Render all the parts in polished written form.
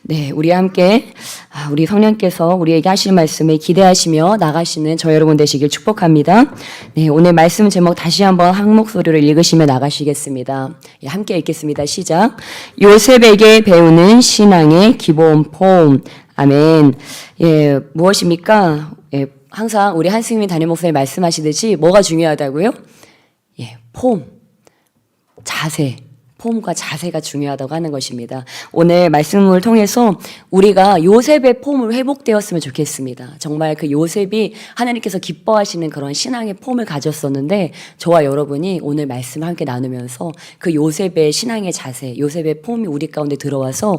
네, 우리 함께 우리 성령께서 우리에게 하실 말씀을 기대하시며 나가시는 저 여러분 되시길 축복합니다. 네, 오늘 말씀 제목 다시 한번 한 목소리로 읽으시며 나가시겠습니다. 예, 함께 읽겠습니다. 시작. 요셉에게 배우는 신앙의 기본 폼. 아멘. 예, 무엇입니까? 예, 항상 우리 한승민 담임 목사님 말씀하시듯이 뭐가 중요하다고요? 예, 폼, 자세. 폼과 자세가 중요하다고 하는 것입니다. 오늘 말씀을 통해서 우리가 요셉의 폼을 회복되었으면 좋겠습니다. 정말 그 요셉이 하나님께서 기뻐하시는 그런 신앙의 폼을 가졌었는데 저와 여러분이 오늘 말씀을 함께 나누면서 그 요셉의 신앙의 자세, 요셉의 폼이 우리 가운데 들어와서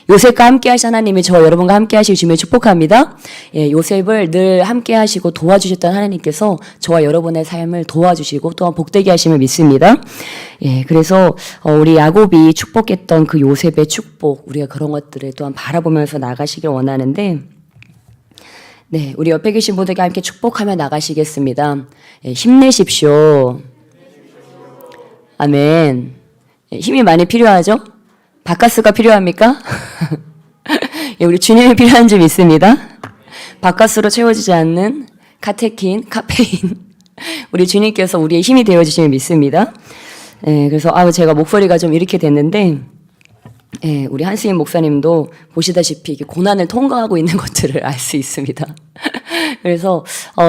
요셉과 함께 하신 하나님이 저와 여러분과 함께 하시기 주님을 축복합니다. 예, 요셉을 늘 함께 하시고 도와주셨던 하나님께서 저와 여러분의 삶을 도와주시고 또한 복되게 하심을 믿습니다. 예, 그래서 우리 야곱이 축복했던 그 요셉의 축복, 우리가 그런 것들을 또한 바라보면서 나가시길 원하는데, 네, 우리 옆에 계신 분들과 함께 축복하며 나가시겠습니다. 예, 힘내십시오. 아멘. 예, 힘이 많이 필요하죠? 바카스가 필요합니까? 예, 우리 주님이 필요한 줄 믿습니다. 바카스로 채워지지 않는 카테킨, 카페인. 우리 주님께서 우리의 힘이 되어주심을 믿습니다. 예, 그래서 제가 목소리가 좀 이렇게 됐는데, 예, 우리 한수인 목사님도 보시다시피 이게 고난을 통과하고 있는 것들을 알 수 있습니다. 그래서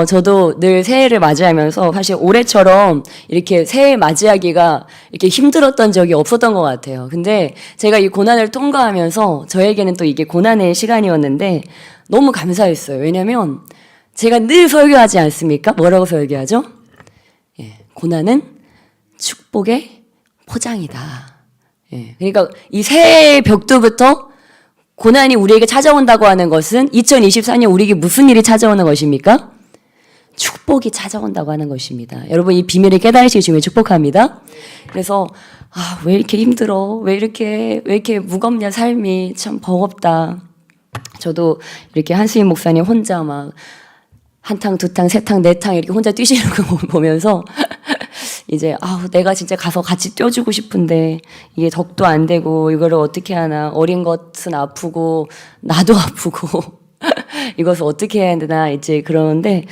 저도 늘 새해를 맞이하면서 사실 올해처럼 이렇게 새해 맞이하기가 이렇게 힘들었던 적이 없었던 것 같아요. 근데 제가 이 고난을 통과하면서 저에게는 또 이게 고난의 시간이었는데 너무 감사했어요. 왜냐면 제가 늘 설교하지 않습니까? 뭐라고 설교하죠? 예, 고난은 축복의 포장이다. 예, 그러니까 이 새해 벽두부터 고난이 우리에게 찾아온다고 하는 것은 2024년 우리에게 무슨 일이 찾아오는 것입니까? 축복이 찾아온다고 하는 것입니다. 여러분 이 비밀을 깨달으시기 주님을 축복합니다. 그래서 왜 이렇게 힘들어? 왜 이렇게 무겁냐 삶이 참 버겁다. 저도 이렇게 한수인 목사님 혼자 막 한 탕, 두 탕, 세 탕, 네 탕 이렇게 혼자 뛰시는 거 보면서 이제 내가 진짜 가서 같이 뛰어주고 싶은데 이게 덕도 안 되고 이거를 어떻게 하나, 어린 것은 아프고 나도 아프고 이것을 어떻게 해야 되나 이제 그러는데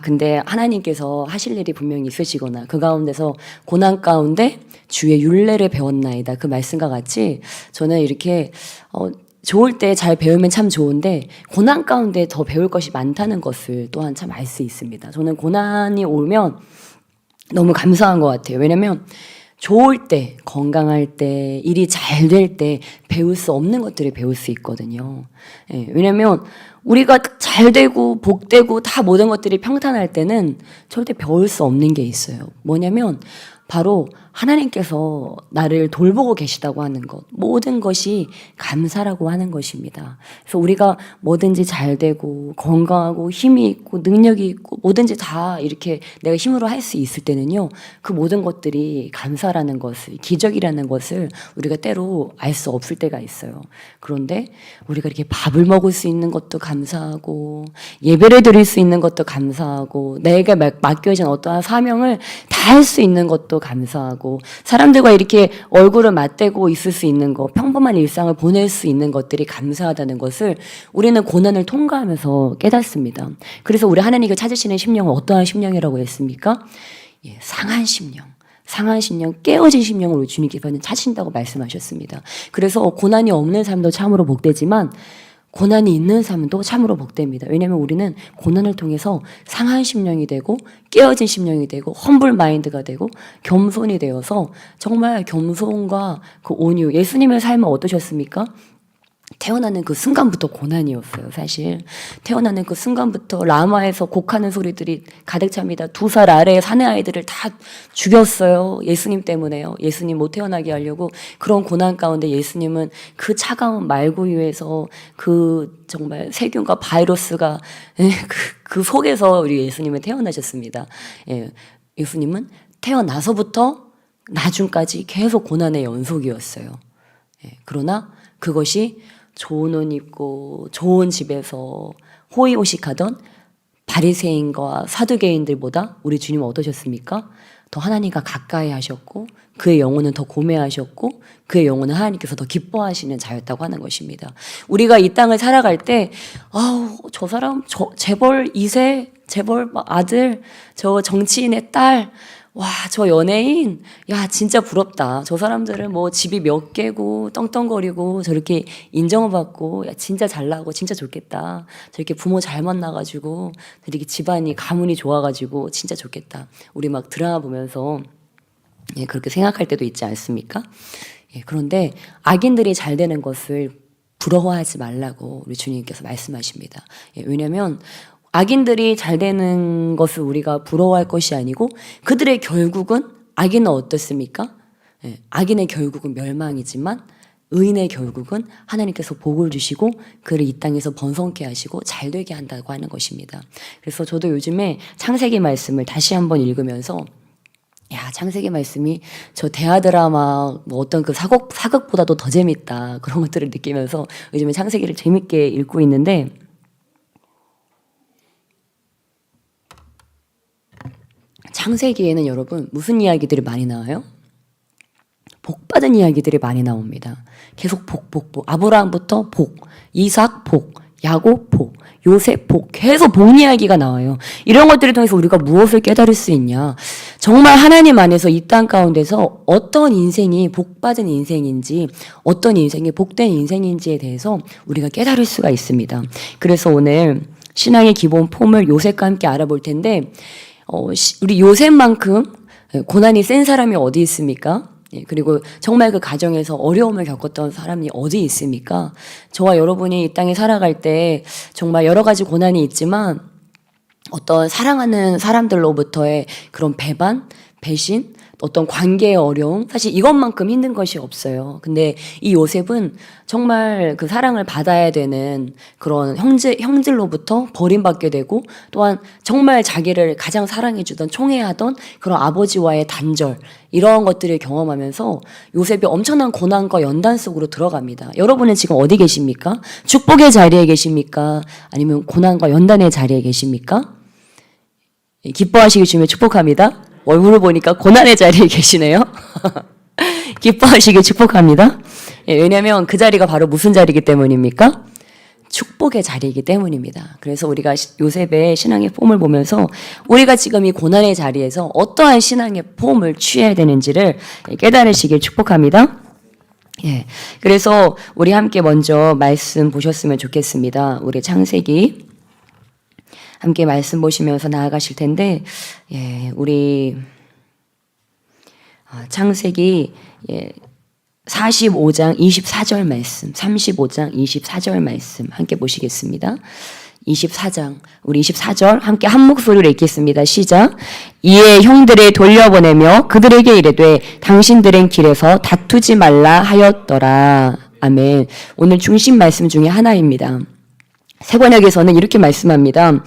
근데 하나님께서 하실 일이 분명히 있으시거나 그 가운데서 고난 가운데 주의 율례를 배웠나이다 그 말씀과 같이 저는 이렇게 좋을 때 잘 배우면 참 좋은데 고난 가운데 더 배울 것이 많다는 것을 또한 참 알 수 있습니다. 저는 고난이 오면 너무 감사한 것 같아요. 왜냐면 좋을 때, 건강할 때, 일이 잘 될 때 배울 수 없는 것들을 배울 수 있거든요. 예, 왜냐면 우리가 잘 되고 복되고 다 모든 것들이 평탄할 때는 절대 배울 수 없는 게 있어요. 뭐냐면 바로 하나님께서 나를 돌보고 계시다고 하는 것, 모든 것이 감사라고 하는 것입니다. 그래서 우리가 뭐든지 잘 되고 건강하고 힘이 있고 능력이 있고 뭐든지 다 이렇게 내가 힘으로 할 수 있을 때는요, 그 모든 것들이 감사라는 것을, 기적이라는 것을 우리가 때로 알 수 없을 때가 있어요. 그런데 우리가 이렇게 밥을 먹을 수 있는 것도 감사하고 예배를 드릴 수 있는 것도 감사하고 내게 맡겨진 어떠한 사명을 다 할 수 있는 것도 감사하고 사람들과 이렇게 얼굴을 맞대고 있을 수 있는 것, 평범한 일상을 보낼 수 있는 것들이 감사하다는 것을 우리는 고난을 통과하면서 깨닫습니다. 그래서 우리 하나님이 찾으시는 심령은 어떠한 심령이라고 했습니까? 예, 상한 심령. 상한 심령, 깨어진 심령을 우리 주님께서는 찾으신다고 말씀하셨습니다. 그래서 고난이 없는 삶도 참으로 복되지만 고난이 있는 삶도 참으로 복됩니다. 왜냐하면 우리는 고난을 통해서 상한 심령이 되고 깨어진 심령이 되고 험블 마인드가 되고 겸손이 되어서 정말 겸손과 그 온유, 예수님의 삶은 어떠셨습니까? 태어나는 그 순간부터 고난이었어요. 사실 태어나는 그 순간부터 라마에서 곡하는 소리들이 가득 찹니다. 2살 아래의 사내 아이들을 다 죽였어요. 예수님 때문에요. 예수님 못 태어나게 하려고. 그런 고난 가운데 예수님은 그 차가운 말구유에서 그 정말 세균과 바이러스가 그 속에서 우리 예수님은 태어나셨습니다. 예, 예수님은 태어나서부터 나중까지 계속 고난의 연속이었어요. 예, 그러나 그것이 좋은 옷 입고 좋은 집에서 호의호식하던 바리새인과 사두개인들보다 우리 주님은 어떠셨습니까? 더 하나님과 가까이 하셨고 그의 영혼은 더 고매하셨고 그의 영혼은 하나님께서 더 기뻐하시는 자였다고 하는 것입니다. 우리가 이 땅을 살아갈 때 저 사람 재벌 2세 재벌 아들 저 정치인의 딸 와, 저 연예인, 야, 진짜 부럽다. 저 사람들은 뭐 집이 몇 개고, 떵떵거리고, 저렇게 인정을 받고, 야, 진짜 잘나고, 진짜 좋겠다. 저렇게 부모 잘 만나가지고, 이렇게 집안이, 가문이 좋아가지고, 진짜 좋겠다. 우리 막 드라마 보면서, 예, 그렇게 생각할 때도 있지 않습니까? 예, 그런데 악인들이 잘 되는 것을 부러워하지 말라고 우리 주님께서 말씀하십니다. 예, 왜냐면, 악인들이 잘 되는 것을 우리가 부러워할 것이 아니고 그들의 결국은 악인은 어떻습니까? 예, 악인의 결국은 멸망이지만 의인의 결국은 하나님께서 복을 주시고 그를 이 땅에서 번성케 하시고 잘되게 한다고 하는 것입니다. 그래서 저도 요즘에 창세기 말씀을 다시 한번 읽으면서 야, 창세기 말씀이 저 대하 드라마 뭐 어떤 그 사극보다도 더 재밌다 그런 것들을 느끼면서 요즘에 창세기를 재밌게 읽고 있는데 창세기에는 여러분 무슨 이야기들이 많이 나와요? 복받은 이야기들이 많이 나옵니다. 계속 복. 아브라함부터 복, 이삭 복, 야곱 복, 요셉 복, 계속 복 이야기가 나와요. 이런 것들을 통해서 우리가 무엇을 깨달을 수 있냐? 정말 하나님 안에서 이 땅 가운데서 어떤 인생이 복받은 인생인지, 어떤 인생이 복된 인생인지에 대해서 우리가 깨달을 수가 있습니다. 그래서 오늘 신앙의 기본 폼을 요셉과 함께 알아볼 텐데 우리 요셉만큼 고난이 센 사람이 어디 있습니까? 그리고 정말 그 가정에서 어려움을 겪었던 사람이 어디 있습니까? 저와 여러분이 이 땅에 살아갈 때 정말 여러 가지 고난이 있지만 어떤 사랑하는 사람들로부터의 그런 배반, 배신, 어떤 관계의 어려움, 사실 이것만큼 힘든 것이 없어요. 근데 이 요셉은 정말 그 사랑을 받아야 되는 그런 형들로부터 버림받게 되고 또한 정말 자기를 가장 사랑해주던 총애하던 그런 아버지와의 단절, 이런 것들을 경험하면서 요셉이 엄청난 고난과 연단 속으로 들어갑니다. 여러분은 지금 어디 계십니까? 축복의 자리에 계십니까? 아니면 고난과 연단의 자리에 계십니까? 기뻐하시기 주면 축복합니다. 얼굴을 보니까 고난의 자리에 계시네요. 기뻐하시길 축복합니다. 예, 왜냐하면 그 자리가 바로 무슨 자리이기 때문입니까? 축복의 자리이기 때문입니다. 그래서 우리가 요셉의 신앙의 폼을 보면서 우리가 지금 이 고난의 자리에서 어떠한 신앙의 폼을 취해야 되는지를 깨달으시길 축복합니다. 예, 그래서 우리 함께 먼저 말씀 보셨으면 좋겠습니다. 우리 창세기 함께 말씀 보시면서 나아가실 텐데, 예, 우리 창세기 45장 24절 말씀, 35장 24절 말씀 함께 보시겠습니다. 24장, 우리 24절 함께 한 목소리로 읽겠습니다. 시작. 이에 형들을 돌려보내며 그들에게 이르되 당신들은 길에서 다투지 말라 하였더라. 아멘. 오늘 중심 말씀 중에 하나입니다. 세번역에서는 이렇게 말씀합니다.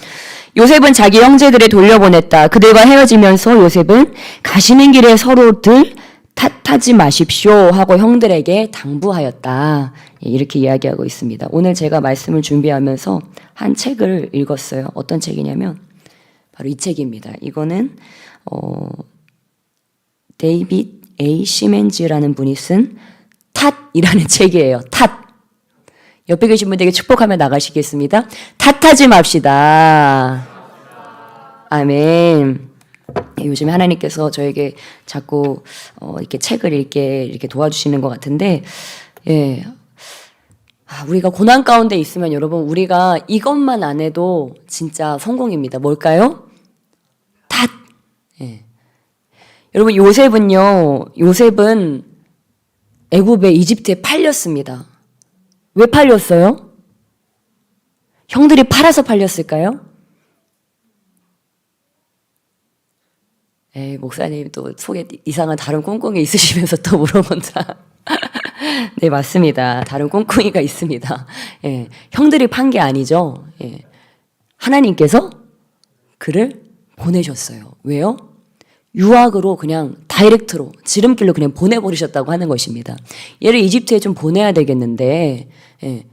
요셉은 자기 형제들을 돌려보냈다. 그들과 헤어지면서 요셉은 가시는 길에 서로들 탓하지 마십시오 하고 형들에게 당부하였다. 이렇게 이야기하고 있습니다. 오늘 제가 말씀을 준비하면서 한 책을 읽었어요. 어떤 책이냐면 바로 이 책입니다. 이거는 데이빗 A. 시멘즈라는 분이 쓴 탓이라는 책이에요. 탓. 옆에 계신 분들에게 축복하며 나가시겠습니다. 탓하지 맙시다. 아멘. 요즘에 하나님께서 저에게 자꾸 이렇게 책을 읽게 이렇게 도와주시는 것 같은데, 예. 우리가 고난 가운데 있으면 여러분 우리가 이것만 안 해도 진짜 성공입니다. 뭘까요? 탓. 예. 여러분 요셉은 애굽에 이집트에 팔렸습니다. 왜 팔렸어요? 형들이 팔아서 팔렸을까요? 목사님 또 속에 이상한 다른 꿍꿍이 있으시면서 또 물어본다. 네, 맞습니다. 다른 꿍꿍이가 있습니다. 예, 형들이 판 게 아니죠. 예, 하나님께서 그를 보내셨어요. 왜요? 유학으로 그냥 다이렉트로 지름길로 그냥 보내버리셨다고 하는 것입니다. 얘를 이집트에 좀 보내야 되겠는데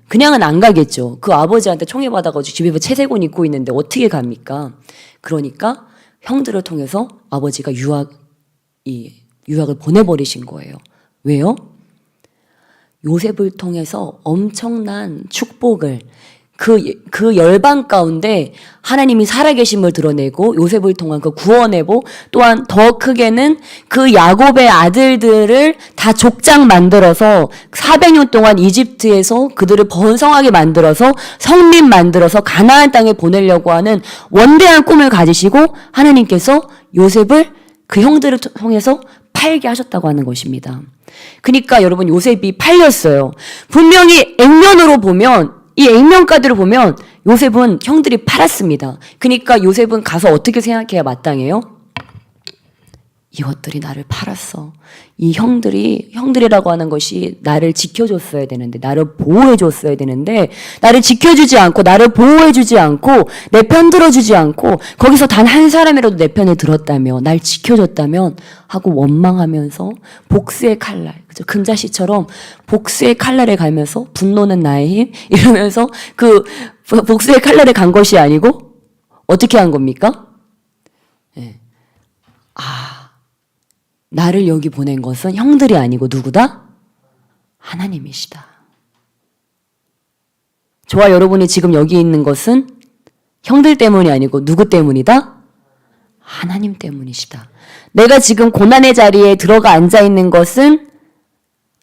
그냥은 안 가겠죠. 그 아버지한테 총애받아가지고 집에 채색옷 입고 있는데 어떻게 갑니까? 그러니까 형들을 통해서 아버지가 유학 이 유학을 보내버리신 거예요. 왜요? 요셉을 통해서 엄청난 축복을 그 열방 가운데 하나님이 살아계심을 드러내고 요셉을 통한 그 구원해보 또한 더 크게는 그 야곱의 아들들을 다 족장 만들어서 400년 동안 이집트에서 그들을 번성하게 만들어서 성민 만들어서 가나안 땅에 보내려고 하는 원대한 꿈을 가지시고 하나님께서 요셉을 그 형들을 통해서 팔게 하셨다고 하는 것입니다. 그러니까 여러분 요셉이 팔렸어요. 분명히 액면으로 보면 이 액면가들을 보면 요셉은 형들이 팔았습니다. 그러니까 요셉은 가서 어떻게 생각해야 마땅해요? 이것들이 나를 팔았어. 이 형들이라고 하는 것이 나를 지켜줬어야 되는데, 나를 보호해줬어야 되는데, 나를 지켜주지 않고, 나를 보호해주지 않고, 내 편 들어주지 않고, 거기서 단 한 사람이라도 내 편에 들었다면, 날 지켜줬다면, 하고 원망하면서, 복수의 칼날, 그죠? 금자씨처럼 복수의 칼날에 갈면서, 분노는 나의 힘, 이러면서 그 복수의 칼날에 간 것이 아니고, 어떻게 한 겁니까? 네. 나를 여기 보낸 것은 형들이 아니고 누구다? 하나님이시다. 저와 여러분이 지금 여기 있는 것은 형들 때문이 아니고 누구 때문이다? 하나님 때문이시다. 내가 지금 고난의 자리에 들어가 앉아 있는 것은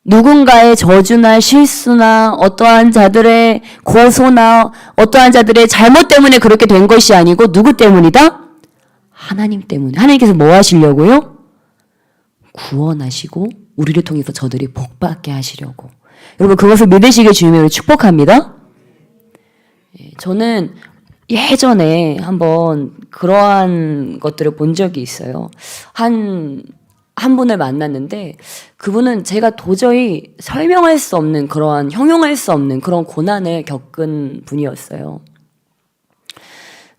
누군가의 저주나 실수나 어떠한 자들의 고소나 어떠한 자들의 잘못 때문에 그렇게 된 것이 아니고 누구 때문이다? 하나님 때문에. 하나님께서 뭐 하시려고요? 구원하시고 우리를 통해서 저들이 복받게 하시려고. 여러분 그것을 믿으시길 주님으로 축복합니다. 저는 예전에 한번 그러한 것들을 본 적이 있어요. 한 분을 만났는데 그분은 제가 도저히 설명할 수 없는 그러한 형용할 수 없는 그런 고난을 겪은 분이었어요.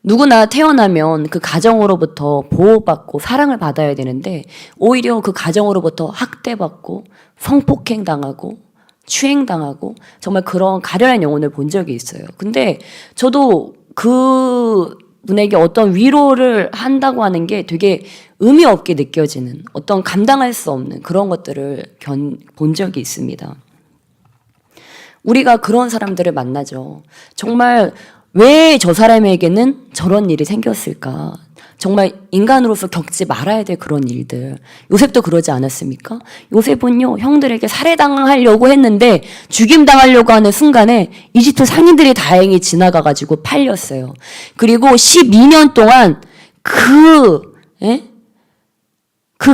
누구나 태어나면 그 가정으로부터 보호받고 사랑을 받아야 되는데 오히려 그 가정으로부터 학대받고 성폭행당하고 추행당하고 정말 그런 가련한 영혼을 본 적이 있어요. 근데 저도 그 분에게 어떤 위로를 한다고 하는 게 되게 의미 없게 느껴지는 어떤 감당할 수 없는 그런 것들을 본 적이 있습니다. 우리가 그런 사람들을 만나죠. 정말 왜 저 사람에게는 저런 일이 생겼을까? 정말 인간으로서 겪지 말아야 될 그런 일들. 요셉도 그러지 않았습니까? 요셉은요, 형들에게 살해당하려고 했는데 죽임당하려고 하는 순간에 이집트 상인들이 다행히 지나가가지고 팔렸어요. 그리고 12년 동안 그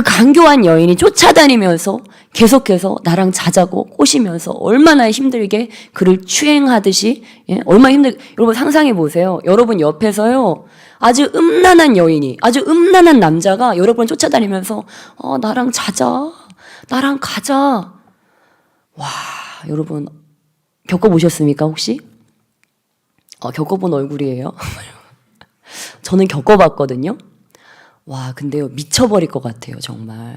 강교한 여인이 쫓아다니면서 계속해서 나랑 자자고 꼬시면서 얼마나 힘들게 그를 추행하듯이 얼마나 여러분 상상해 보세요. 여러분 옆에서요 아주 음란한 여인이 아주 음란한 남자가 여러분을 쫓아다니면서 나랑 자자 나랑 가자. 와 여러분 겪어보셨습니까 혹시? 겪어본 얼굴이에요. 저는 겪어봤거든요. 와, 근데요, 미쳐버릴 것 같아요, 정말.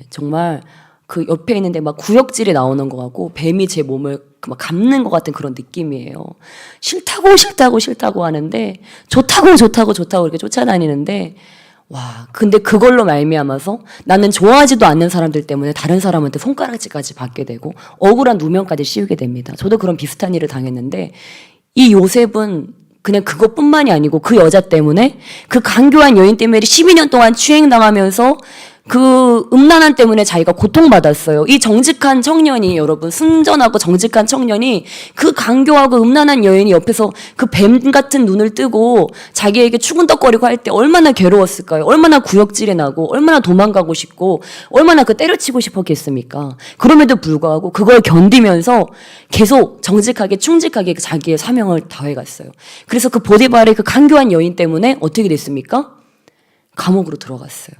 정말 그 옆에 있는데 막 구역질이 나오는 것 같고, 뱀이 제 몸을 막 감는 것 같은 그런 느낌이에요. 싫다고 하는데, 좋다고 이렇게 쫓아다니는데, 와, 근데 그걸로 말미암아서 나는 좋아하지도 않는 사람들 때문에 다른 사람한테 손가락질까지 받게 되고, 억울한 누명까지 씌우게 됩니다. 저도 그런 비슷한 일을 당했는데, 이 요셉은 그냥 그것뿐만이 아니고 그 여자 때문에 그 강교한 여인 때문에 12년 동안 추행당하면서 그 음란한 때문에 자기가 고통받았어요. 이 정직한 청년이 여러분 순전하고 정직한 청년이 그 강교하고 음란한 여인이 옆에서 그 뱀 같은 눈을 뜨고 자기에게 추근덕거리고 할 때 얼마나 괴로웠을까요? 얼마나 구역질이 나고 얼마나 도망가고 싶고 얼마나 그 때려치고 싶었겠습니까? 그럼에도 불구하고 그걸 견디면서 계속 정직하게 충직하게 자기의 사명을 다해갔어요. 그래서 그 보디발의 그 강교한 여인 때문에 어떻게 됐습니까? 감옥으로 들어갔어요.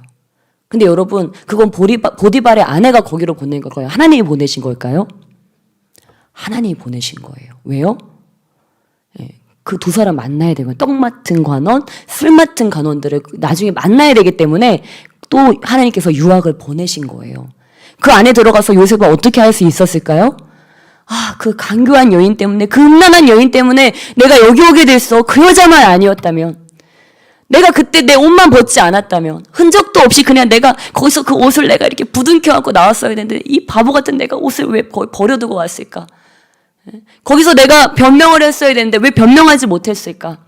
근데 여러분 그건 보디발의 아내가 거기로 보낸 걸까요? 하나님이 보내신 걸까요? 하나님이 보내신 거예요. 왜요? 그 두 사람 만나야 되고 떡 맡은 관원, 술 맡은 관원들을 나중에 만나야 되기 때문에 또 하나님께서 유학을 보내신 거예요. 그 안에 들어가서 요셉을 어떻게 할 수 있었을까요? 그 강교한 여인 때문에 그 음란한 여인 때문에 내가 여기 오게 됐어. 그 여자만 아니었다면 내가 그때 내 옷만 벗지 않았다면, 흔적도 없이 그냥 내가 거기서 그 옷을 내가 이렇게 부둥켜 안고 나왔어야 되는데 이 바보 같은 내가 옷을 왜 거기 버려두고 왔을까? 거기서 내가 변명을 했어야 되는데 왜 변명하지 못했을까?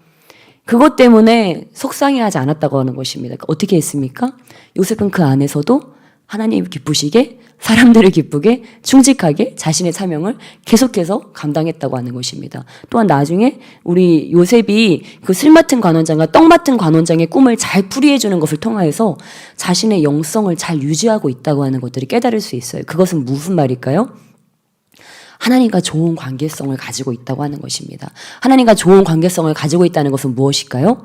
그것 때문에 속상해하지 않았다고 하는 것입니다. 어떻게 했습니까? 요셉은 그 안에서도 하나님 기쁘시게, 사람들을 기쁘게, 충직하게 자신의 사명을 계속해서 감당했다고 하는 것입니다. 또한 나중에 우리 요셉이 그 슬 맡은 관원장과 떡 맡은 관원장의 꿈을 잘 풀이해 주는 것을 통하여서 자신의 영성을 잘 유지하고 있다고 하는 것들을 깨달을 수 있어요. 그것은 무슨 말일까요? 하나님과 좋은 관계성을 가지고 있다고 하는 것입니다. 하나님과 좋은 관계성을 가지고 있다는 것은 무엇일까요?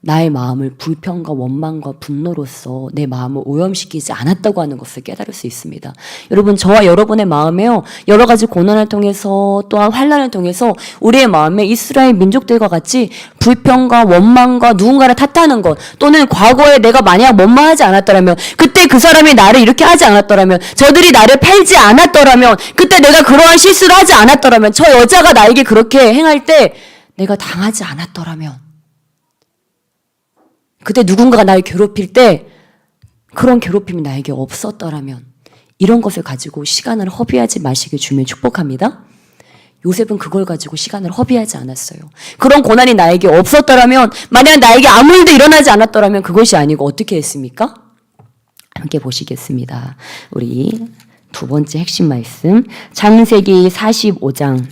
나의 마음을 불평과 원망과 분노로서 내 마음을 오염시키지 않았다고 하는 것을 깨달을 수 있습니다. 여러분, 저와 여러분의 마음에요, 여러 가지 고난을 통해서 또한 환난을 통해서 우리의 마음에 이스라엘 민족들과 같이 불평과 원망과 누군가를 탓하는 것, 또는 과거에 내가 만약 원망하지 않았더라면, 그때 그 사람이 나를 이렇게 하지 않았더라면, 저들이 나를 팔지 않았더라면, 그때 내가 그러한 실수를 하지 않았더라면, 저 여자가 나에게 그렇게 행할 때 내가 당하지 않았더라면, 그때 누군가가 나를 괴롭힐 때 그런 괴롭힘이 나에게 없었더라면, 이런 것을 가지고 시간을 허비하지 마시길 주며 축복합니다. 요셉은 그걸 가지고 시간을 허비하지 않았어요. 그런 고난이 나에게 없었더라면, 만약 나에게 아무 일도 일어나지 않았더라면 그것이 아니고 어떻게 했습니까? 함께 보시겠습니다. 우리 두 번째 핵심 말씀, 창세기 45장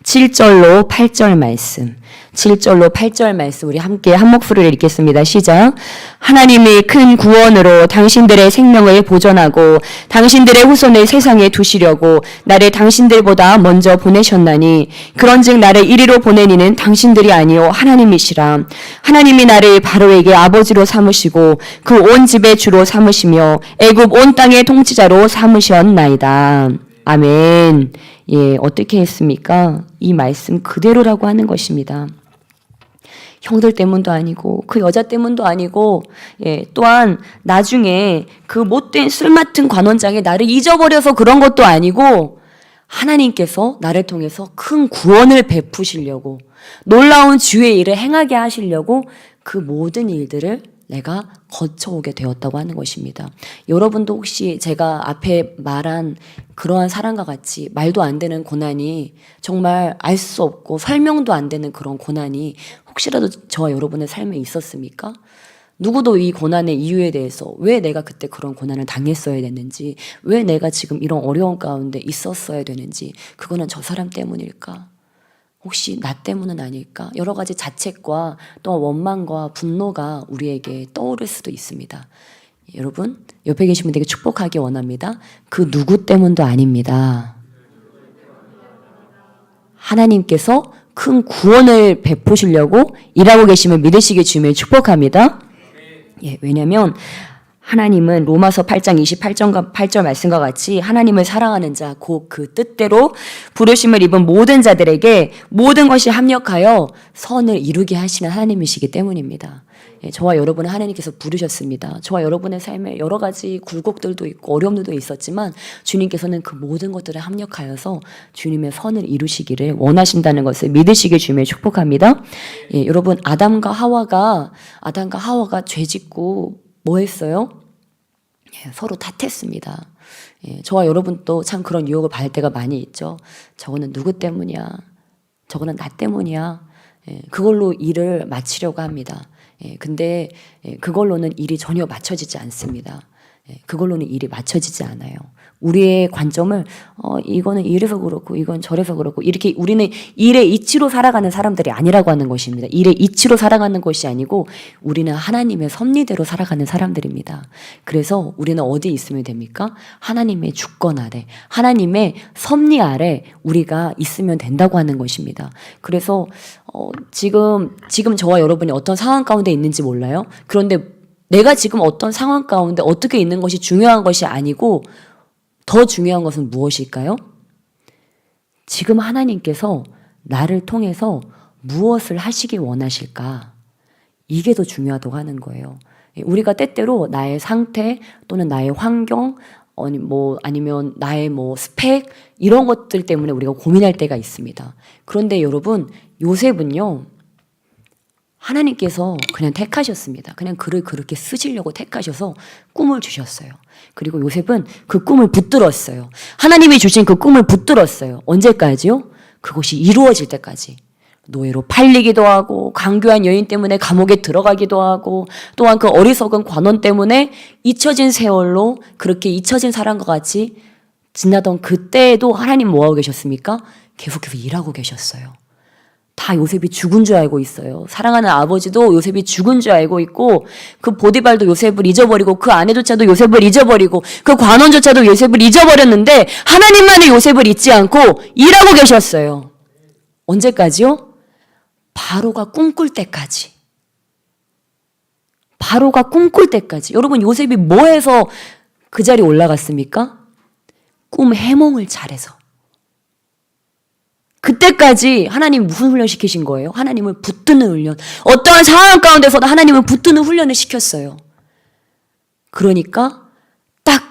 7절로 8절 말씀, 7절로 8절 말씀 우리 함께 한 목소리를 읽겠습니다. 시작. 하나님이 큰 구원으로 당신들의 생명을 보존하고 당신들의 후손을 세상에 두시려고 나를 당신들보다 먼저 보내셨나니, 그런즉 나를 이리로 보내니는 당신들이 아니요 하나님이시라. 하나님이 나를 바로에게 아버지로 삼으시고 그 온 집의 주로 삼으시며 애굽 온 땅의 통치자로 삼으셨나이다. 아멘. 예, 어떻게 했습니까? 이 말씀 그대로라고 하는 것입니다. 형들 때문도 아니고 그 여자 때문도 아니고, 예, 또한 나중에 그 못된 술 맡은 관원장이 나를 잊어버려서 그런 것도 아니고, 하나님께서 나를 통해서 큰 구원을 베푸시려고, 놀라운 주의 일을 행하게 하시려고 그 모든 일들을 내가 거쳐오게 되었다고 하는 것입니다. 여러분도 혹시 제가 앞에 말한 그러한 사람과 같이 말도 안 되는 고난이, 정말 알 수 없고 설명도 안 되는 그런 고난이 혹시라도 저와 여러분의 삶에 있었습니까? 누구도 이 고난의 이유에 대해서, 왜 내가 그때 그런 고난을 당했어야 됐는지, 왜 내가 지금 이런 어려움 가운데 있었어야 되는지, 그거는 저 사람 때문일까? 혹시 나 때문은 아닐까? 여러 가지 자책과 또 원망과 분노가 우리에게 떠오를 수도 있습니다. 여러분, 옆에 계신 분에게 축복하기 원합니다. 그 누구 때문도 아닙니다. 하나님께서 큰 구원을 베푸시려고 일하고 계심을 믿으시길 주며 축복합니다. 예, 왜냐하면 하나님은 로마서 8장 28절 말씀과 같이 하나님을 사랑하는 자, 곧 그 뜻대로 부르심을 입은 모든 자들에게 모든 것이 합력하여 선을 이루게 하시는 하나님이시기 때문입니다. 예, 저와 여러분을 하나님께서 부르셨습니다. 저와 여러분의 삶에 여러 가지 굴곡들도 있고 어려움들도 있었지만 주님께서는 그 모든 것들을 합력하여서 주님의 선을 이루시기를 원하신다는 것을 믿으시길 주며 축복합니다. 예, 여러분, 아담과 하와가 죄짓고 뭐 했어요? 예, 서로 탓했습니다. 예, 저와 여러분도 참 그런 유혹을 받을 때가 많이 있죠. 저거는 누구 때문이야? 저거는 나 때문이야? 예, 그걸로 일을 마치려고 합니다. 예, 근데 그걸로는 일이 전혀 맞춰지지 않습니다. 예, 그걸로는 일이 맞춰지지 않아요. 우리의 관점을 이거는 이래서 그렇고 이건 저래서 그렇고, 이렇게 우리는 일의 이치로 살아가는 사람들이 아니라고 하는 것입니다. 일의 이치로 살아가는 것이 아니고 우리는 하나님의 섭리대로 살아가는 사람들입니다. 그래서 우리는 어디에 있으면 됩니까? 하나님의 주권 아래, 하나님의 섭리 아래 우리가 있으면 된다고 하는 것입니다. 그래서 지금 저와 여러분이 어떤 상황 가운데 있는지 몰라요. 그런데 내가 지금 어떤 상황 가운데 어떻게 있는 것이 중요한 것이 아니고, 더 중요한 것은 무엇일까요? 지금 하나님께서 나를 통해서 무엇을 하시기 원하실까? 이게 더 중요하다고 하는 거예요. 우리가 때때로 나의 상태 또는 나의 환경, 아니면 나의 스펙, 이런 것들 때문에 우리가 고민할 때가 있습니다. 그런데 여러분, 요셉은요, 하나님께서 그냥 택하셨습니다. 그냥 그를 그렇게 쓰시려고 택하셔서 꿈을 주셨어요. 그리고 요셉은 그 꿈을 붙들었어요. 하나님이 주신 그 꿈을 붙들었어요. 언제까지요? 그것이 이루어질 때까지. 노예로 팔리기도 하고 강교한 여인 때문에 감옥에 들어가기도 하고 또한 그 어리석은 관원 때문에 잊혀진 세월로 그렇게 잊혀진 사람과 같이 지나던 그때에도 하나님 뭐하고 계셨습니까? 계속해서 일하고 계셨어요. 다 요셉이 죽은 줄 알고 있어요. 사랑하는 아버지도 요셉이 죽은 줄 알고 있고 그 보디발도 요셉을 잊어버리고 그 아내조차도 요셉을 잊어버리고 그 관원조차도 요셉을 잊어버렸는데 하나님만은 요셉을 잊지 않고 일하고 계셨어요. 언제까지요? 바로가 꿈꿀 때까지. 바로가 꿈꿀 때까지. 여러분 요셉이 뭐 해서 그 자리에 올라갔습니까? 꿈 해몽을 잘해서. 그때까지 하나님 무슨 훈련 시키신 거예요? 하나님을 붙드는 훈련. 어떠한 상황 가운데서도 하나님을 붙드는 훈련을 시켰어요. 그러니까 딱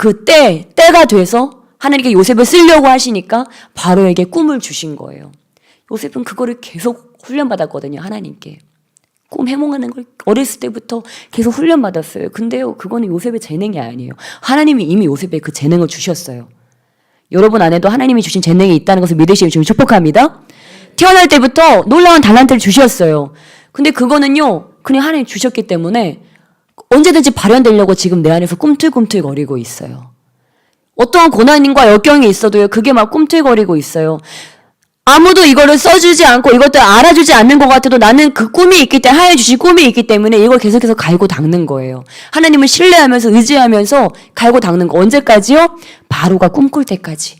때가 돼서 하나님께 요셉을 쓰려고 하시니까 바로에게 꿈을 주신 거예요. 요셉은 그거를 계속 훈련받았거든요. 하나님께. 꿈 해몽하는 걸 어렸을 때부터 계속 훈련받았어요. 근데요, 그거는 요셉의 재능이 아니에요. 하나님이 이미 요셉에 그 재능을 주셨어요. 여러분 안에도 하나님이 주신 재능이 있다는 것을 믿으시면 좀 축복합니다. 태어날 때부터 놀라운 달란트를 주셨어요. 근데 그거는요, 그냥 하나님이 주셨기 때문에 언제든지 발현되려고 지금 내 안에서 꿈틀꿈틀거리고 있어요. 어떠한 고난과 역경이 있어도요, 그게 막 꿈틀거리고 있어요. 아무도 이거를 써주지 않고 이것들 알아주지 않는 것 같아도 나는 그 꿈이 있기 때문에, 하나님 주신 꿈이 있기 때문에 이걸 계속해서 갈고 닦는 거예요. 하나님을 신뢰하면서 의지하면서 갈고 닦는 거. 언제까지요? 바로가 꿈꿀 때까지.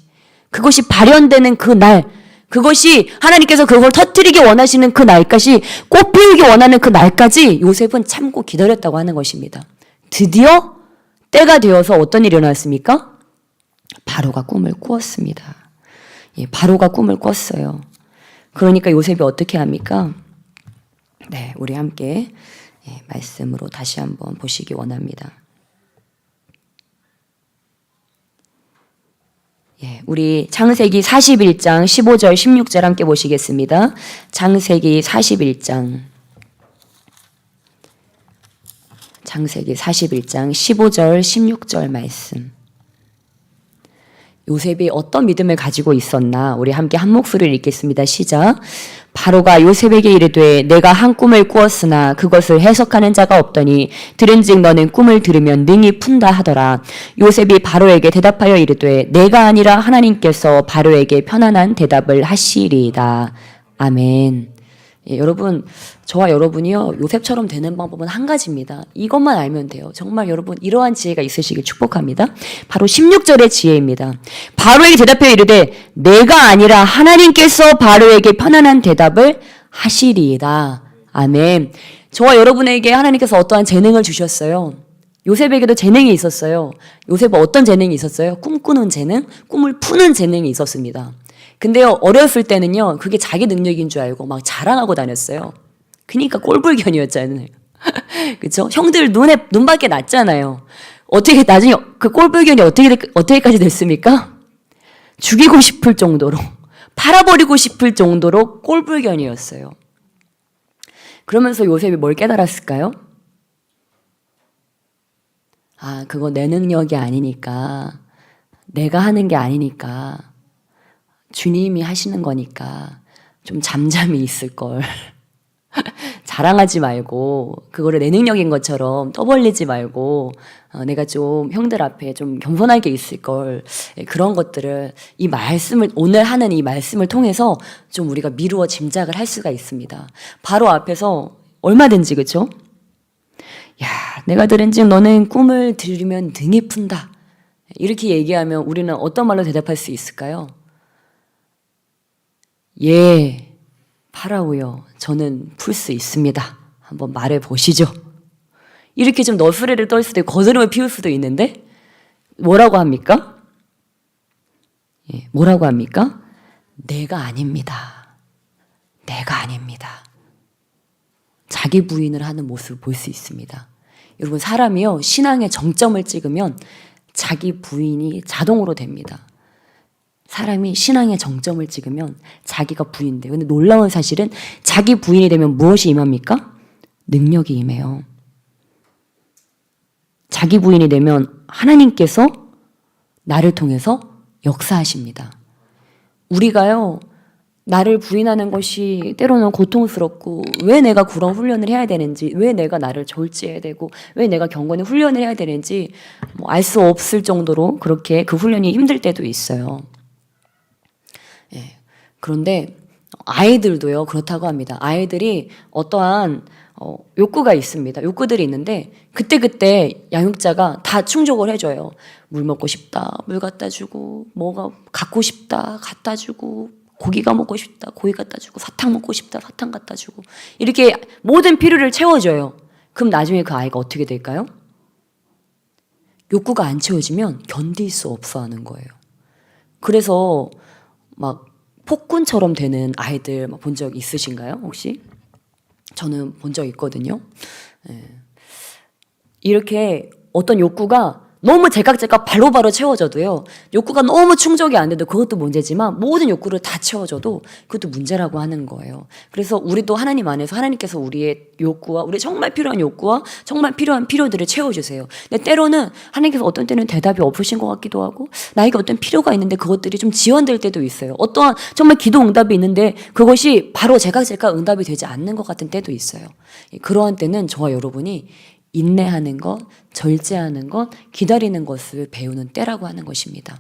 그것이 발현되는 그 날, 그것이 하나님께서 그걸 터뜨리기 원하시는 그 날까지, 꽃 피우기 원하는 그 날까지 요셉은 참고 기다렸다고 하는 것입니다. 드디어 때가 되어서 어떤 일이 일어났습니까? 바로가 꿈을 꾸었습니다. 바로가 꿈을 꿨어요. 그러니까 요셉이 어떻게 합니까? 네, 우리 함께 말씀으로 다시 한번 보시기 원합니다. 우리 창세기 41장 15절 16절 함께 보시겠습니다. 창세기 41장 15절 16절 말씀. 요셉이 어떤 믿음을 가지고 있었나? 우리 함께 한 목소리를 읽겠습니다. 시작. 바로가 요셉에게 이르되 내가 한 꿈을 꾸었으나 그것을 해석하는 자가 없더니 들은즉 너는 꿈을 들으면 능히 푼다 하더라. 요셉이 바로에게 대답하여 이르되 내가 아니라 하나님께서 바로에게 편안한 대답을 하시리이다. 아멘. 여러분, 저와 여러분이요, 요셉처럼 되는 방법은 한 가지입니다. 이것만 알면 돼요. 정말 여러분, 이러한 지혜가 있으시길 축복합니다. 바로 16절의 지혜입니다. 바로에게 대답하여 이르되 내가 아니라 하나님께서 바로에게 편안한 대답을 하시리이다. 아멘. 저와 여러분에게 하나님께서 어떠한 재능을 주셨어요. 요셉에게도 재능이 있었어요. 요셉은 어떤 재능이 있었어요? 꿈꾸는 재능, 꿈을 푸는 재능이 있었습니다. 근데요, 어렸을 때는요, 그게 자기 능력인 줄 알고 막 자랑하고 다녔어요. 그러니까 꼴불견이었잖아요. 그쵸? 형들 눈밖에 났잖아요. 어떻게, 나중에 그 꼴불견이 어떻게까지 됐습니까? 죽이고 싶을 정도로, 팔아버리고 싶을 정도로 꼴불견이었어요. 그러면서 요셉이 뭘 깨달았을까요? 아, 그거 내 능력이 아니니까, 내가 하는 게 아니니까, 주님이 하시는 거니까 좀 잠잠히 있을 걸. 자랑하지 말고 그거를 내 능력인 것처럼 떠벌리지 말고 내가 좀 형들 앞에 좀 겸손하게 있을 걸. 그런 것들을 이 말씀을 오늘 하는 이 말씀을 통해서 좀 우리가 미루어 짐작을 할 수가 있습니다. 바로 앞에서 얼마든지 그렇죠? 야, 내가 들은즉 너는 꿈을 들으면 등이 푼다. 이렇게 얘기하면 우리는 어떤 말로 대답할 수 있을까요? 예, 파라오요. 저는 풀 수 있습니다. 한번 말해 보시죠. 이렇게 좀 너스레를 떨 수도 있고 거스름을 피울 수도 있는데 뭐라고 합니까? 뭐라고 합니까? 내가 아닙니다. 내가 아닙니다. 자기 부인을 하는 모습을 볼 수 있습니다. 여러분, 사람이요, 신앙의 정점을 찍으면 자기 부인이 자동으로 됩니다. 사람이 신앙의 정점을 찍으면 자기가 부인돼요. 근데 놀라운 사실은 자기 부인이 되면 무엇이 임합니까? 능력이 임해요. 자기 부인이 되면 하나님께서 나를 통해서 역사하십니다. 우리가요, 나를 부인하는 것이 때로는 고통스럽고 왜 내가 그런 훈련을 해야 되는지, 왜 내가 나를 절제해야 되고 왜 내가 경건의 훈련을 해야 되는지 알 수 없을 정도로 그렇게 그 훈련이 힘들 때도 있어요. 예. 그런데 아이들도요 그렇다고 합니다. 아이들이 어떠한 욕구가 있습니다. 욕구들이 있는데 그때 양육자가 다 충족을 해줘요. 물 먹고 싶다, 물 갖다 주고, 뭐가 갖고 싶다, 갖다 주고, 고기가 먹고 싶다, 고기 갖다 주고, 사탕 먹고 싶다, 사탕 갖다 주고, 이렇게 모든 필요를 채워줘요. 그럼 나중에 그 아이가 어떻게 될까요? 욕구가 안 채워지면 견딜 수 없어 하는 거예요. 그래서 막 폭군처럼 되는 아이들 본 적 있으신가요, 혹시? 저는 본 적 있거든요. 이렇게 어떤 욕구가 너무 제각제각 바로바로 채워져도요, 욕구가 너무 충족이 안 돼도 그것도 문제지만 모든 욕구를 다 채워줘도 그것도 문제라고 하는 거예요. 그래서 우리도 하나님 안에서 하나님께서 우리의 욕구와 우리 정말 필요한 욕구와 정말 필요한 필요들을 채워주세요. 근데 때로는 하나님께서 어떤 때는 대답이 없으신 것 같기도 하고 나에게 어떤 필요가 있는데 그것들이 좀 지연될 때도 있어요. 어떠한 정말 기도 응답이 있는데 그것이 바로 제각제각 응답이 되지 않는 것 같은 때도 있어요. 그러한 때는 저와 여러분이 인내하는 것, 절제하는 것, 기다리는 것을 배우는 때라고 하는 것입니다.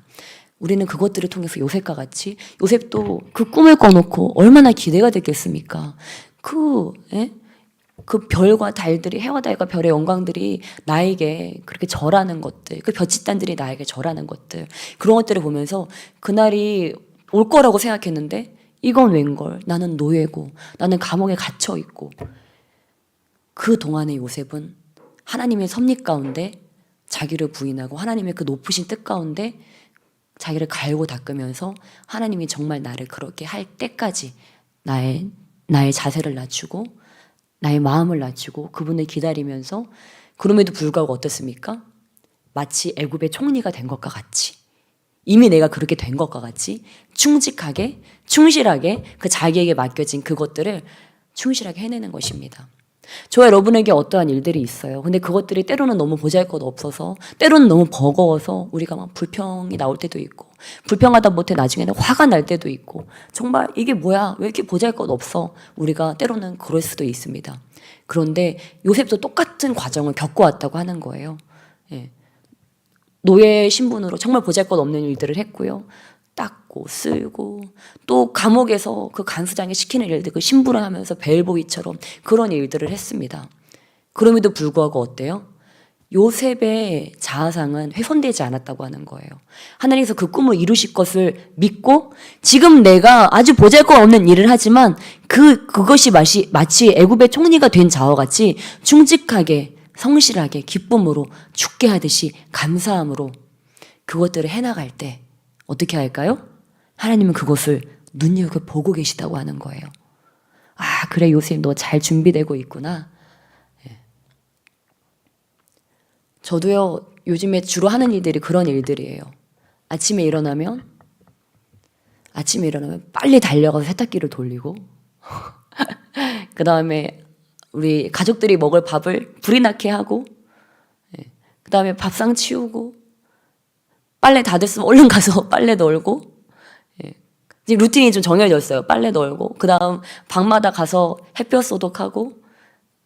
우리는 그것들을 통해서 요셉과 같이, 요셉도 그 꿈을 꿔놓고 얼마나 기대가 됐겠습니까? 그 별과 달들이, 해와 달과 별의 영광들이 나에게 그렇게 절하는 것들, 그 볕짓단들이 나에게 절하는 것들, 그런 것들을 보면서 그날이 올 거라고 생각했는데 이건 웬걸, 나는 노예고 나는 감옥에 갇혀 있고, 그 동안의 요셉은 하나님의 섭리 가운데 자기를 부인하고 하나님의 그 높으신 뜻 가운데 자기를 갈고 닦으면서 하나님이 정말 나를 그렇게 할 때까지 나의 자세를 낮추고 나의 마음을 낮추고 그분을 기다리면서, 그럼에도 불구하고 어떻습니까? 마치 애굽의 총리가 된 것과 같이, 이미 내가 그렇게 된 것과 같이 충직하게 충실하게 그 자기에게 맡겨진 그것들을 충실하게 해내는 것입니다. 저와 여러분에게 어떠한 일들이 있어요. 근데 그것들이 때로는 너무 보잘것없어서, 때로는 너무 버거워서 우리가 막 불평이 나올 때도 있고, 불평하다 못해 나중에는 화가 날 때도 있고, 정말 이게 뭐야, 왜 이렇게 보잘것없어, 우리가 때로는 그럴 수도 있습니다. 그런데 요셉도 똑같은 과정을 겪어왔다고 하는 거예요. 예. 노예 신분으로 정말 보잘것없는 일들을 했고요. 닦고 쓸고, 또 감옥에서 그 간수장이 시키는 일들, 그 심부름하면서 벨보이처럼 그런 일들을 했습니다. 그럼에도 불구하고 어때요? 요셉의 자아상은 훼손되지 않았다고 하는 거예요. 하나님께서 그 꿈을 이루실 것을 믿고, 지금 내가 아주 보잘것없는 일을 하지만 그것이 마치 애굽의 총리가 된 자와 같이 충직하게 성실하게 기쁨으로 죽게 하듯이 감사함으로 그것들을 해나갈 때 어떻게 할까요? 하나님은 그것을 눈여겨보고 계시다고 하는 거예요. 아, 그래, 요셉 너 잘 준비되고 있구나. 예. 저도요, 요즘에 주로 하는 일들이 그런 일들이에요. 아침에 일어나면 빨리 달려가서 세탁기를 돌리고 그 다음에 우리 가족들이 먹을 밥을 불이 나게 하고, 그 다음에 밥상 치우고, 빨래 다 됐으면 얼른 가서 빨래 널고, 이제 루틴이 좀 정해졌어요. 빨래 널고, 그 다음 방마다 가서 햇볕 소독하고,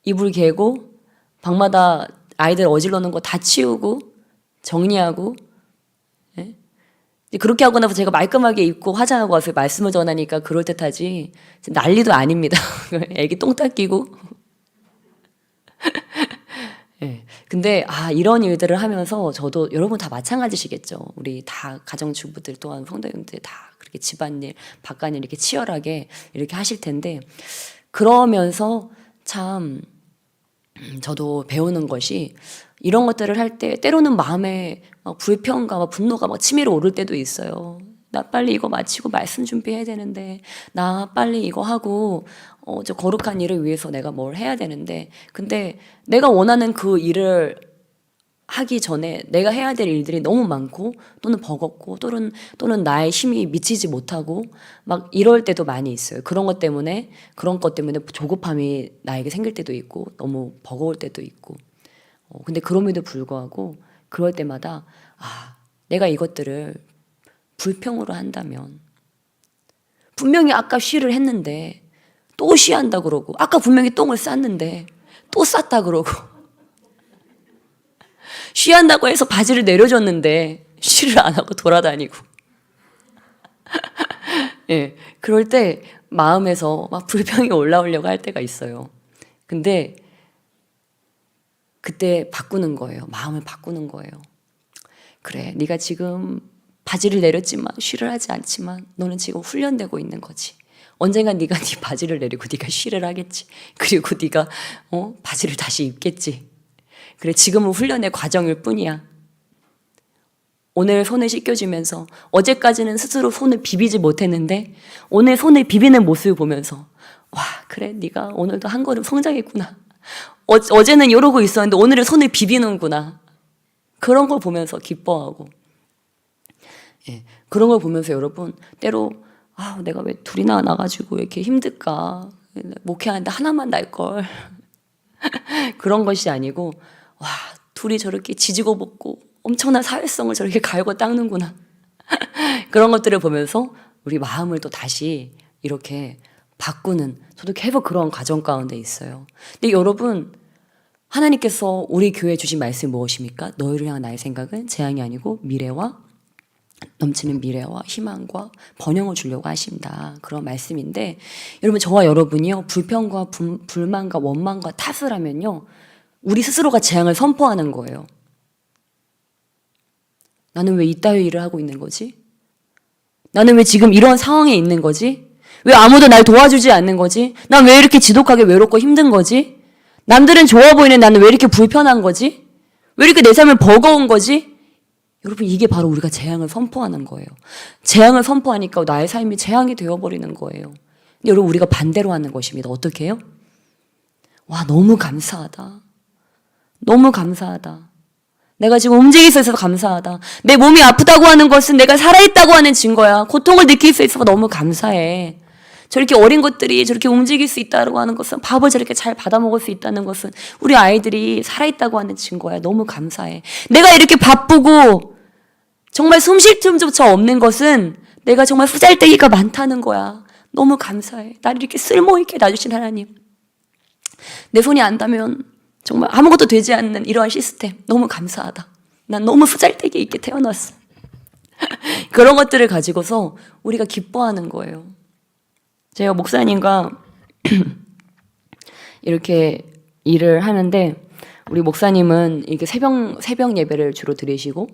이불 개고, 방마다 아이들 어질러 놓은 거 다 치우고 정리하고, 그렇게 하고 나서 제가 말끔하게 입고 화장하고 와서 말씀을 전하니까 그럴듯하지 난리도 아닙니다. 애기 똥 닦이고. 예. 근데 이런 일들을 하면서 저도, 여러분 다 마찬가지시겠죠. 우리 다 가정주부들 또한 성도님들 다 그렇게 집안일, 바깥일 이렇게 치열하게 이렇게 하실 텐데, 그러면서 참 저도 배우는 것이, 이런 것들을 할 때 때로는 마음에 막 불평과 막 분노가 막 치밀어 오를 때도 있어요. 나 빨리 이거 마치고 말씀 준비해야 되는데, 나 빨리 이거 하고 저 거룩한 일을 위해서 내가 뭘 해야 되는데, 근데 내가 원하는 그 일을 하기 전에 내가 해야 될 일들이 너무 많고 또는 버겁고 또는 나의 힘이 미치지 못하고 막 이럴 때도 많이 있어요. 그런 것 때문에 조급함이 나에게 생길 때도 있고 너무 버거울 때도 있고 근데 그럼에도 불구하고 그럴 때마다 내가 이것들을 불평으로 한다면 분명히 아까 쉬를 했는데 또 쉬한다 그러고 아까 분명히 똥을 쌌는데 또 쌌다 그러고 쉬한다고 해서 바지를 내려줬는데 쉬를 안 하고 돌아다니고 예, 그럴 때 마음에서 막 불평이 올라오려고 할 때가 있어요. 근데 그때 바꾸는 거예요. 마음을 바꾸는 거예요. 그래, 네가 지금 바지를 내렸지만 쉬를 하지 않지만 너는 지금 훈련되고 있는 거지. 언젠간 네가 네 바지를 내리고 네가 쉬를 하겠지. 그리고 네가 바지를 다시 입겠지. 그래, 지금은 훈련의 과정일 뿐이야. 오늘 손을 씻겨주면서 어제까지는 스스로 손을 비비지 못했는데 오늘 손을 비비는 모습을 보면서 와, 그래, 네가 오늘도 한 걸음 성장했구나. 어제는 이러고 있었는데 오늘은 손을 비비는구나. 그런 걸 보면서 기뻐하고 예, 그런 걸 보면서 여러분 때로 내가 왜 둘이나 나가지고 왜 이렇게 힘들까. 목회하는데 하나만 날걸. 그런 것이 아니고 와, 둘이 저렇게 지지고 볶고 엄청난 사회성을 저렇게 갈고 닦는구나. 그런 것들을 보면서 우리 마음을 또 다시 이렇게 바꾸는 저도 계속 그런 과정 가운데 있어요. 근데 여러분 하나님께서 우리 교회에 주신 말씀이 무엇입니까? 너희를 향한 나의 생각은 재앙이 아니고 넘치는 미래와 희망과 번영을 주려고 하신다. 그런 말씀인데 여러분 저와 여러분이요 불평과 불만과 원망과 탓을 하면요 우리 스스로가 재앙을 선포하는 거예요. 나는 왜 이따위 일을 하고 있는 거지? 나는 왜 지금 이런 상황에 있는 거지? 왜 아무도 날 도와주지 않는 거지? 난 왜 이렇게 지독하게 외롭고 힘든 거지? 남들은 좋아 보이는 나는 왜 이렇게 불편한 거지? 왜 이렇게 내 삶은 버거운 거지? 여러분 이게 바로 우리가 재앙을 선포하는 거예요. 재앙을 선포하니까 나의 삶이 재앙이 되어버리는 거예요. 근데 여러분 우리가 반대로 하는 것입니다. 어떻게 해요? 와, 너무 감사하다. 너무 감사하다. 내가 지금 움직일 수 있어서 감사하다. 내 몸이 아프다고 하는 것은 내가 살아있다고 하는 증거야. 고통을 느낄 수 있어서 너무 감사해. 저렇게 어린 것들이 저렇게 움직일 수 있다고 하는 것은 밥을 저렇게 잘 받아먹을 수 있다는 것은 우리 아이들이 살아있다고 하는 증거야. 너무 감사해. 내가 이렇게 바쁘고 정말 숨 쉴 틈조차 없는 것은 내가 정말 후잘데기가 많다는 거야. 너무 감사해. 나를 이렇게 쓸모있게 놔주신 하나님. 내 손이 안 닿으면 정말 아무것도 되지 않는 이러한 시스템 너무 감사하다. 난 너무 후잘데기 있게 태어났어. 그런 것들을 가지고서 우리가 기뻐하는 거예요. 제가 목사님과 이렇게 일을 하는데 우리 목사님은 이렇게 새벽 예배를 주로 드리시고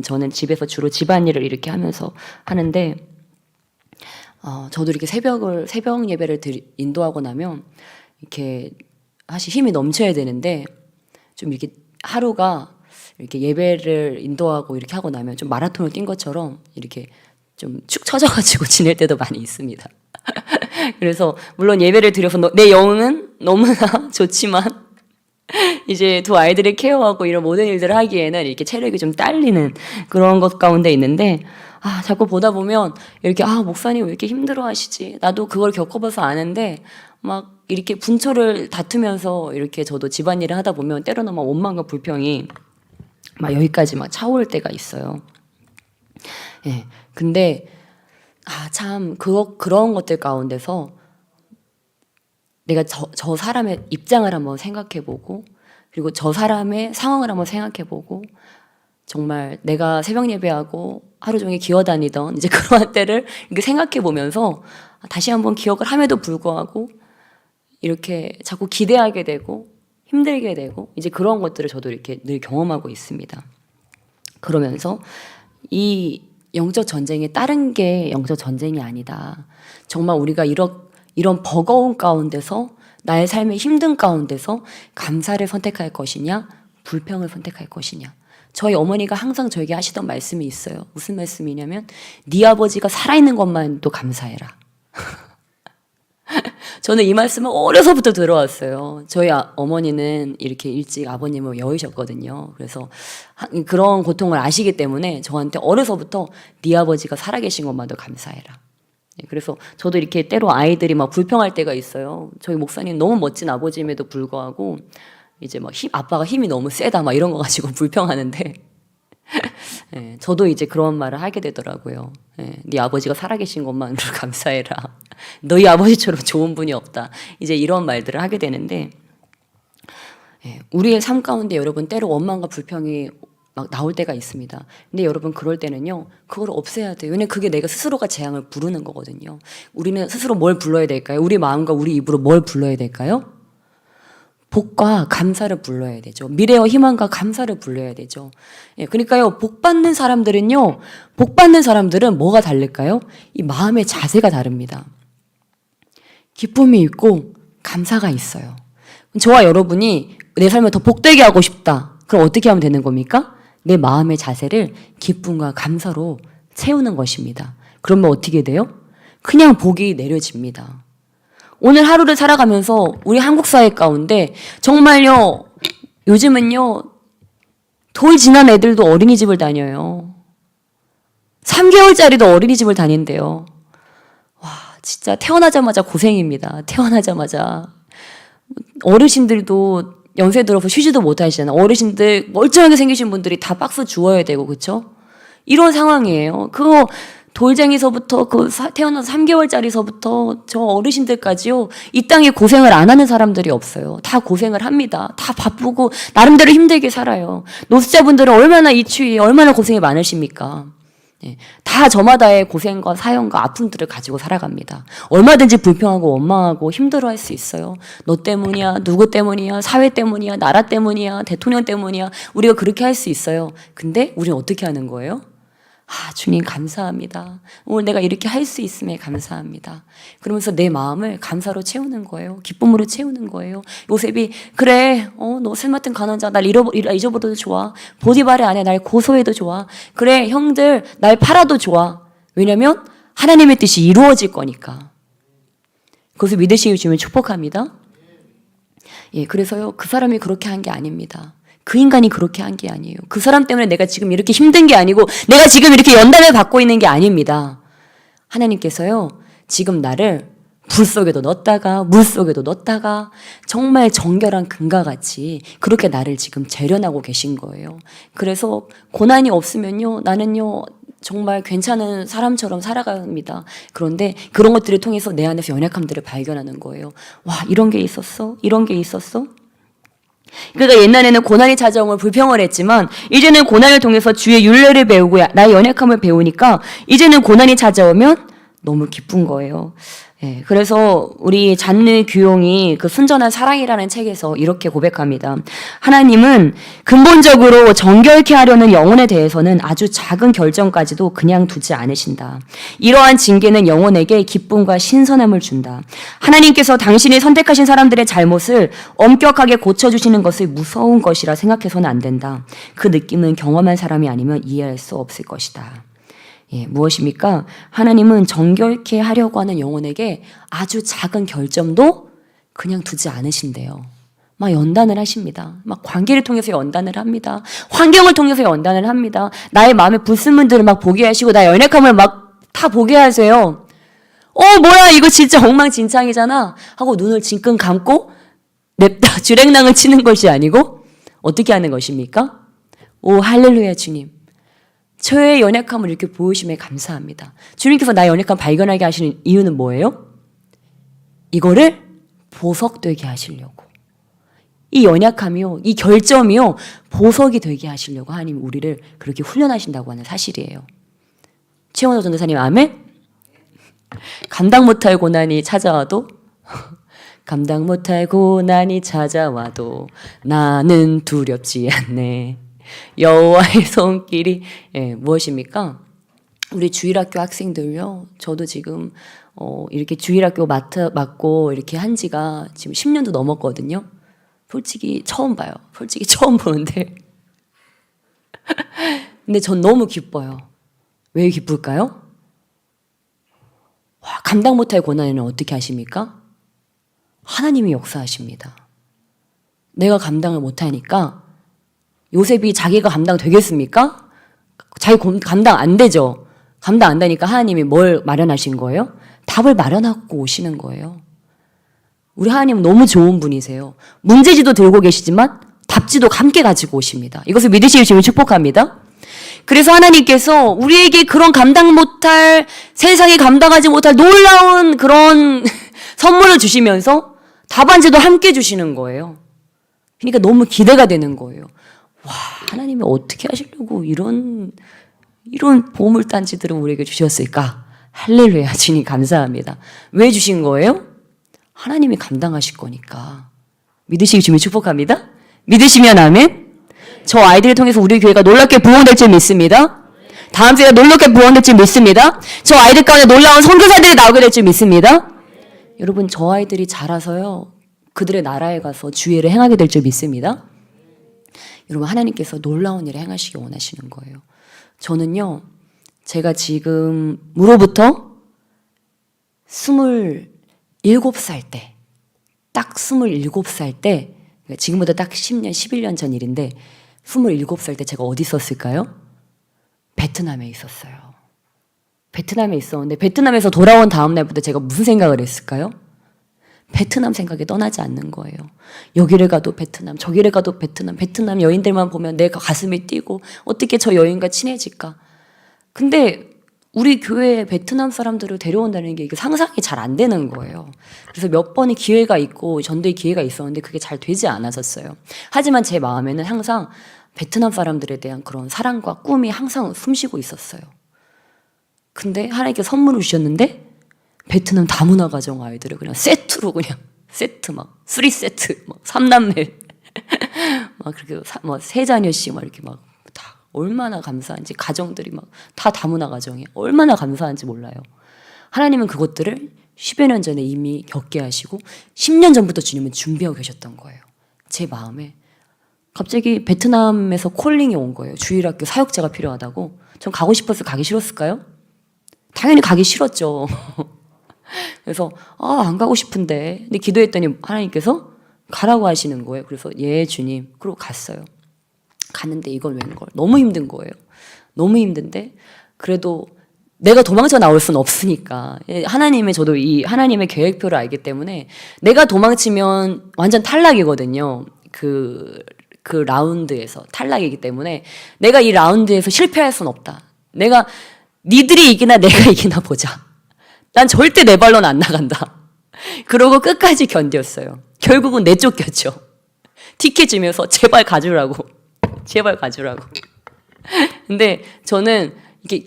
저는 집에서 주로 집안일을 이렇게 하면서 하는데 저도 이렇게 새벽 예배를 인도하고 나면 이렇게 사실 힘이 넘쳐야 되는데 좀 이렇게 하루가 이렇게 예배를 인도하고 이렇게 하고 나면 좀 마라톤을 뛴 것처럼 이렇게 좀 축 처져가지고 지낼 때도 많이 있습니다. 그래서 물론 예배를 드려서 내 영은 너무나 좋지만 이제 두 아이들을 케어하고 이런 모든 일들을 하기에는 이렇게 체력이 좀 딸리는 그런 것 가운데 있는데 자꾸 보다 보면 이렇게 목사님 왜 이렇게 힘들어 하시지? 나도 그걸 겪어봐서 아는데 막 이렇게 분초를 다투면서 이렇게 저도 집안일을 하다 보면 때로는 막 원망과 불평이 막 여기까지 막 차올 때가 있어요. 예. 근데 참 그런 것들 가운데서 내가 저 사람의 입장을 한번 생각해보고 그리고 저 사람의 상황을 한번 생각해보고 정말 내가 새벽 예배하고 하루 종일 기어다니던 이제 그러한 때를 이렇게 생각해보면서 다시 한번 기억을 함에도 불구하고 이렇게 자꾸 기대하게 되고 힘들게 되고 이제 그런 것들을 저도 이렇게 늘 경험하고 있습니다. 그러면서 이 영적 전쟁에 다른 게 영적 전쟁이 아니다. 정말 우리가 이런 버거운 가운데서 나의 삶의 힘든 가운데서 감사를 선택할 것이냐 불평을 선택할 것이냐. 저희 어머니가 항상 저에게 하시던 말씀이 있어요. 무슨 말씀이냐면 네 아버지가 살아있는 것만도 감사해라. 저는 이 말씀을 어려서부터 들어왔어요. 저희 어머니는 이렇게 일찍 아버님을 여의셨거든요. 그래서 그런 고통을 아시기 때문에 저한테 어려서부터 네 아버지가 살아계신 것만도 감사해라. 그래서 저도 이렇게 때로 아이들이 막 불평할 때가 있어요. 저희 목사님 너무 멋진 아버지임에도 불구하고 이제 막 아빠가 힘이 너무 세다 막 이런 거 가지고 불평하는데 예, 저도 이제 그런 말을 하게 되더라고요. 예, 네 아버지가 살아계신 것만으로 감사해라. 너희 아버지처럼 좋은 분이 없다. 이제 이런 말들을 하게 되는데 예, 우리의 삶 가운데 여러분 때로 원망과 불평이 막 나올 때가 있습니다. 근데 여러분 그럴 때는요. 그걸 없애야 돼요. 왜냐면 그게 내가 스스로가 재앙을 부르는 거거든요. 우리는 스스로 뭘 불러야 될까요? 우리 마음과 우리 입으로 뭘 불러야 될까요? 복과 감사를 불러야 되죠. 미래와 희망과 감사를 불러야 되죠. 예, 그러니까요, 복 받는 사람들은 뭐가 다를까요? 이 마음의 자세가 다릅니다. 기쁨이 있고 감사가 있어요. 저와 여러분이 내 삶을 더 복되게 하고 싶다. 그럼 어떻게 하면 되는 겁니까? 내 마음의 자세를 기쁨과 감사로 채우는 것입니다. 그러면 어떻게 돼요? 그냥 복이 내려집니다. 오늘 하루를 살아가면서 우리 한국 사회 가운데 정말요, 요즘은요, 돌 지난 애들도 어린이집을 다녀요. 3개월짜리도 어린이집을 다닌대요. 와, 진짜 태어나자마자 고생입니다. 태어나자마자. 어르신들도 연세 들어서 쉬지도 못하시잖아요. 어르신들 멀쩡하게 생기신 분들이 다 박스 주워야 되고, 그쵸? 이런 상황이에요. 그거 돌쟁이서부터 태어나서 3개월짜리서부터 저 어르신들까지요. 이 땅에 고생을 안 하는 사람들이 없어요. 다 고생을 합니다. 다 바쁘고 나름대로 힘들게 살아요. 노숙자분들은 얼마나 이 추위에 얼마나 고생이 많으십니까? 네, 다 저마다의 고생과 사연과 아픔들을 가지고 살아갑니다. 얼마든지 불평하고 원망하고 힘들어할 수 있어요. 너 때문이야, 누구 때문이야, 사회 때문이야, 나라 때문이야, 대통령 때문이야. 우리가 그렇게 할 수 있어요. 근데 우리는 어떻게 하는 거예요? 주님 감사합니다. 오늘 내가 이렇게 할 수 있음에 감사합니다. 그러면서 내 마음을 감사로 채우는 거예요. 기쁨으로 채우는 거예요. 요셉이 그래, 너 술 맡은 가난자 날 잊어버려도 좋아. 보디발의 아내 날 고소해도 좋아. 그래, 형들 날 팔아도 좋아. 왜냐면 하나님의 뜻이 이루어질 거니까. 그것을 믿으시면 축복합니다. 예, 그래서요 그 사람이 그렇게 한 게 아닙니다. 그 인간이 그렇게 한 게 아니에요. 그 사람 때문에 내가 지금 이렇게 힘든 게 아니고 내가 지금 이렇게 연단을 받고 있는 게 아닙니다. 하나님께서요. 지금 나를 불 속에도 넣었다가 물 속에도 넣었다가 정말 정결한 금과 같이 그렇게 나를 지금 재련하고 계신 거예요. 그래서 고난이 없으면요. 나는요. 정말 괜찮은 사람처럼 살아갑니다. 그런데 그런 것들을 통해서 내 안에서 연약함들을 발견하는 거예요. 와, 이런 게 있었어? 이런 게 있었어? 그러니까 옛날에는 고난이 찾아오면 불평을 했지만 이제는 고난을 통해서 주의 율례를 배우고 나의 연약함을 배우니까 이제는 고난이 찾아오면 너무 기쁜 거예요. 예, 그래서 우리 잔느 규용이 그 순전한 사랑이라는 책에서 이렇게 고백합니다. 하나님은 근본적으로 정결케 하려는 영혼에 대해서는 아주 작은 결정까지도 그냥 두지 않으신다. 이러한 징계는 영혼에게 기쁨과 신선함을 준다. 하나님께서 당신이 선택하신 사람들의 잘못을 엄격하게 고쳐주시는 것을 무서운 것이라 생각해서는 안 된다. 그 느낌은 경험한 사람이 아니면 이해할 수 없을 것이다. 예, 무엇입니까? 하나님은 정결케 하려고 하는 영혼에게 아주 작은 결점도 그냥 두지 않으신대요. 막 연단을 하십니다. 막 관계를 통해서 연단을 합니다. 환경을 통해서 연단을 합니다. 나의 마음의 불순물들을 막 보게 하시고 나의 연약함을 막 다 보게 하세요. 뭐야 이거 진짜 엉망진창이잖아 하고 눈을 징끈 감고 냅다 주랭랑을 치는 것이 아니고 어떻게 하는 것입니까? 오 할렐루야 주님. 저의 연약함을 이렇게 보여주심에 감사합니다. 주님께서 나의 연약함 발견하게 하시는 이유는 뭐예요? 이거를 보석되게 하시려고. 이 연약함이요, 이 결점이요, 보석이 되게 하시려고 하나님 우리를 그렇게 훈련하신다고 하는 사실이에요. 최원호 전도사님 아멘? 감당 못할 고난이 찾아와도 감당 못할 고난이 찾아와도 나는 두렵지 않네. 여호와의 손길이 무엇입니까? 우리 주일학교 학생들요. 저도 지금 이렇게 주일학교 맡고 이렇게 한 지가 지금 10년도 넘었거든요. 솔직히 처음 봐요. 솔직히 처음 보는데 근데 전 너무 기뻐요. 왜 기쁠까요? 와, 감당 못할 고난에는 어떻게 하십니까? 하나님이 역사하십니다. 내가 감당을 못하니까 요셉이 자기가 감당되겠습니까? 자기 감당 안 되죠. 감당 안 되니까 하나님이 뭘 마련하신 거예요? 답을 마련하고 오시는 거예요. 우리 하나님은 너무 좋은 분이세요. 문제지도 들고 계시지만 답지도 함께 가지고 오십니다. 이것을 믿으시면 축복합니다. 그래서 하나님께서 우리에게 그런 감당 못할, 세상이 감당하지 못할 놀라운 그런 선물을 주시면서 답안지도 함께 주시는 거예요. 그러니까 너무 기대가 되는 거예요. 와, 하나님이 어떻게 하시려고 이런 보물단지들을 우리에게 주셨을까? 할렐루야, 주님 감사합니다. 왜 주신 거예요? 하나님이 감당하실 거니까. 믿으시기 주님 축복합니다. 믿으시면 아멘. 저 아이들을 통해서 우리 교회가 놀랍게 부흥될 줄 믿습니다. 다음 주에 놀랍게 부흥될 줄 믿습니다. 저 아이들 가운데 놀라운 선교사들이 나오게 될 줄 믿습니다. 여러분, 저 아이들이 자라서요, 그들의 나라에 가서 주의를 행하게 될 줄 믿습니다. 여러분, 하나님께서 놀라운 일을 행하시기 원하시는 거예요. 저는요, 제가 지금 무로부터 27살 때, 딱 27살 때, 지금보다 딱 10년, 11년 전 일인데 27살 때 제가 어디 있었을까요? 베트남에 있었어요. 베트남에 있었는데 베트남에서 돌아온 다음 날부터 제가 무슨 생각을 했을까요? 베트남 생각이 떠나지 않는 거예요. 여기를 가도 베트남, 저기를 가도 베트남, 베트남 여인들만 보면 내 가슴이 뛰고 어떻게 저 여인과 친해질까? 근데 우리 교회에 베트남 사람들을 데려온다는 게 이게 상상이 잘 안 되는 거예요. 그래서 몇 번의 기회가 있고 전도의 기회가 있었는데 그게 잘 되지 않았었어요. 하지만 제 마음에는 항상 베트남 사람들에 대한 그런 사랑과 꿈이 항상 숨쉬고 있었어요. 근데 하나님께 선물을 주셨는데 베트남 다문화 가정 아이들을 그냥 세트로 그냥 세트 막 3세트 막 3남매 막 그렇게 막 3자녀씩 막 이렇게 막 다 얼마나 감사한지 가정들이 막 다 다문화 가정이 얼마나 감사한지 몰라요. 하나님은 그것들을 10여 년 전에 이미 겪게 하시고 10년 전부터 주님은 준비하고 계셨던 거예요. 제 마음에 갑자기 베트남에서 콜링이 온 거예요. 주일학교 사역자가 필요하다고. 전 가고 싶어서 가기 싫었을까요? 당연히 가기 싫었죠. 그래서 안 가고 싶은데 근데 기도했더니 하나님께서 가라고 하시는 거예요. 그래서 예 주님 그러고 갔어요. 갔는데 이건 웬걸 너무 힘든 거예요. 너무 힘든데 그래도 내가 도망쳐 나올 수는 없으니까 하나님의 저도 이 하나님의 계획표를 알기 때문에 내가 도망치면 완전 탈락이거든요. 그 라운드에서 탈락이기 때문에 내가 이 라운드에서 실패할 수는 없다. 내가 니들이 이기나 내가 이기나 보자. 난 절대 내 발로는 안 나간다. 그러고 끝까지 견뎠어요. 결국은 내쫓겼죠. 티켓 주면서 제발 가주라고. 제발 가주라고. 근데 저는 이게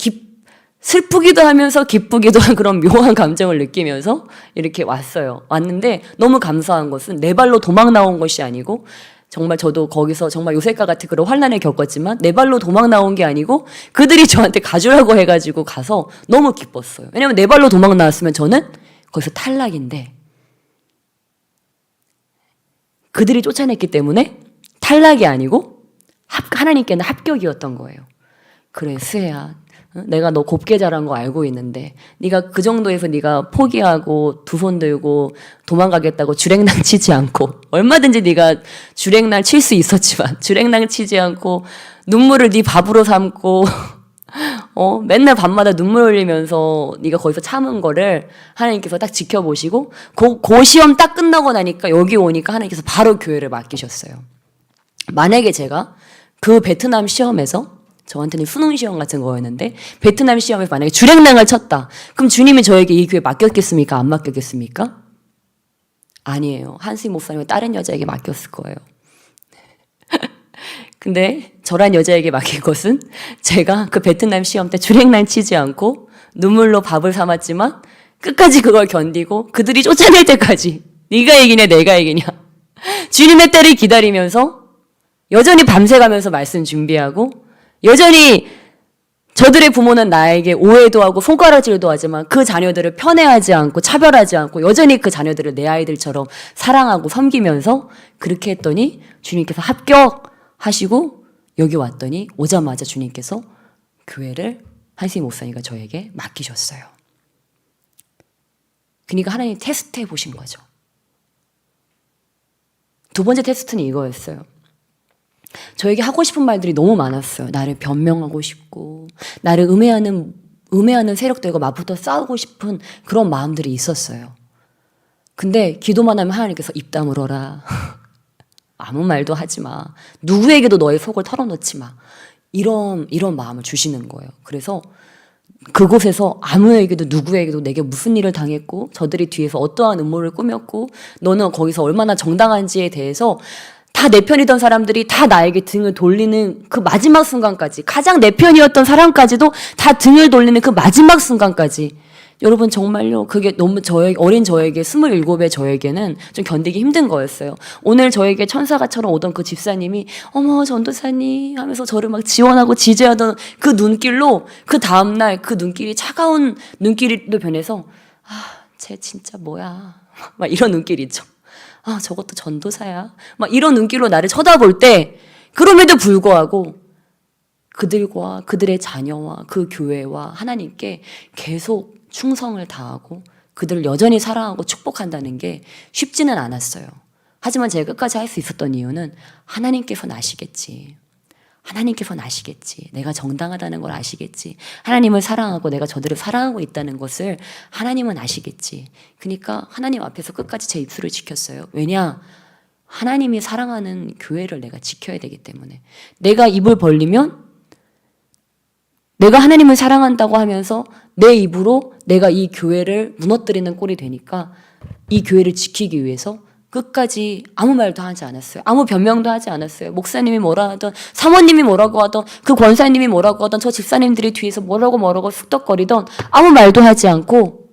슬프기도 하면서 기쁘기도 한 그런 묘한 감정을 느끼면서 이렇게 왔어요. 왔는데 너무 감사한 것은 내 발로 도망 나온 것이 아니고 정말 저도 거기서 정말 요셉과 같은 그런 환난을 겪었지만 내 발로 도망 나온 게 아니고 그들이 저한테 가주라고 해가지고 가서 너무 기뻤어요. 왜냐면 내 발로 도망 나왔으면 저는 거기서 탈락인데 그들이 쫓아냈기 때문에 탈락이 아니고 하나님께는 합격이었던 거예요. 그래 수혜야, 내가 너 곱게 자란 거 알고 있는데 네가 그 정도에서 네가 포기하고 두 손 들고 도망가겠다고 주랭랑 치지 않고 얼마든지 네가 주랭랑 칠 수 있었지만 주랭랑 치지 않고 눈물을 네 밥으로 삼고 맨날 밤마다 눈물 흘리면서 네가 거기서 참은 거를 하나님께서 딱 지켜보시고 그 시험 딱 끝나고 나니까 여기 오니까 하나님께서 바로 교회를 맡기셨어요. 만약에 제가 그 베트남 시험에서 저한테는 수능 시험 같은 거였는데 베트남 시험에서 만약에 주랭랑을 쳤다. 그럼 주님이 저에게 이 교회 맡겼겠습니까? 안 맡겼겠습니까? 아니에요. 한수희 목사님은 다른 여자에게 맡겼을 거예요. 근데 저란 여자에게 맡긴 것은 제가 그 베트남 시험 때 주랭랑 치지 않고 눈물로 밥을 삼았지만 끝까지 그걸 견디고 그들이 쫓아낼 때까지 네가 이기냐 내가 이기냐 주님의 때를 기다리면서 여전히 밤새가면서 말씀 준비하고 여전히 저들의 부모는 나에게 오해도 하고 손가락질도 하지만 그 자녀들을 편애하지 않고 차별하지 않고 여전히 그 자녀들을 내 아이들처럼 사랑하고 섬기면서 그렇게 했더니 주님께서 합격하시고 여기 왔더니 오자마자 주님께서 교회를 한수희 목사님과 저에게 맡기셨어요. 그러니까 하나님 테스트해 보신 거죠. 두 번째 테스트는 이거였어요. 저에게 하고 싶은 말들이 너무 많았어요. 나를 변명하고 싶고, 나를 음해하는 세력들과 맞붙어 싸우고 싶은 그런 마음들이 있었어요. 근데 기도만 하면 하나님께서 입 다물어라. 아무 말도 하지 마. 누구에게도 너의 속을 털어놓지 마. 이런 마음을 주시는 거예요. 그래서 그곳에서 아무에게도 누구에게도 내게 무슨 일을 당했고 저들이 뒤에서 어떠한 음모를 꾸몄고 너는 거기서 얼마나 정당한지에 대해서 다 내 편이던 사람들이 다 나에게 등을 돌리는 그 마지막 순간까지, 가장 내 편이었던 사람까지도 다 등을 돌리는 그 마지막 순간까지, 여러분 정말요, 그게 너무 어린 저에게 27의 저에게는 좀 견디기 힘든 거였어요. 오늘 저에게 천사가처럼 오던 그 집사님이 어머 전도사님 하면서 저를 막 지원하고 지지하던 그 눈길로, 그 다음날 그 눈길이 차가운 눈길로 변해서 쟤 진짜 뭐야 막 이런 눈길 있죠. 저것도 전도사야 막 이런 눈길로 나를 쳐다볼 때, 그럼에도 불구하고 그들과 그들의 자녀와 그 교회와 하나님께 계속 충성을 다하고 그들을 여전히 사랑하고 축복한다는 게 쉽지는 않았어요. 하지만 제가 끝까지 할 수 있었던 이유는 하나님께서는 아시겠지. 하나님께서는 아시겠지. 내가 정당하다는 걸 아시겠지. 하나님을 사랑하고 내가 저들을 사랑하고 있다는 것을 하나님은 아시겠지. 그러니까 하나님 앞에서 끝까지 제 입술을 지켰어요. 왜냐? 하나님이 사랑하는 교회를 내가 지켜야 되기 때문에. 내가 입을 벌리면 내가 하나님을 사랑한다고 하면서 내 입으로 내가 이 교회를 무너뜨리는 꼴이 되니까 이 교회를 지키기 위해서 끝까지 아무 말도 하지 않았어요. 아무 변명도 하지 않았어요. 목사님이 뭐라 하던, 사모님이 뭐라고 하던, 그 권사님이 뭐라고 하던, 저 집사님들이 뒤에서 뭐라고 쑥덕거리던 아무 말도 하지 않고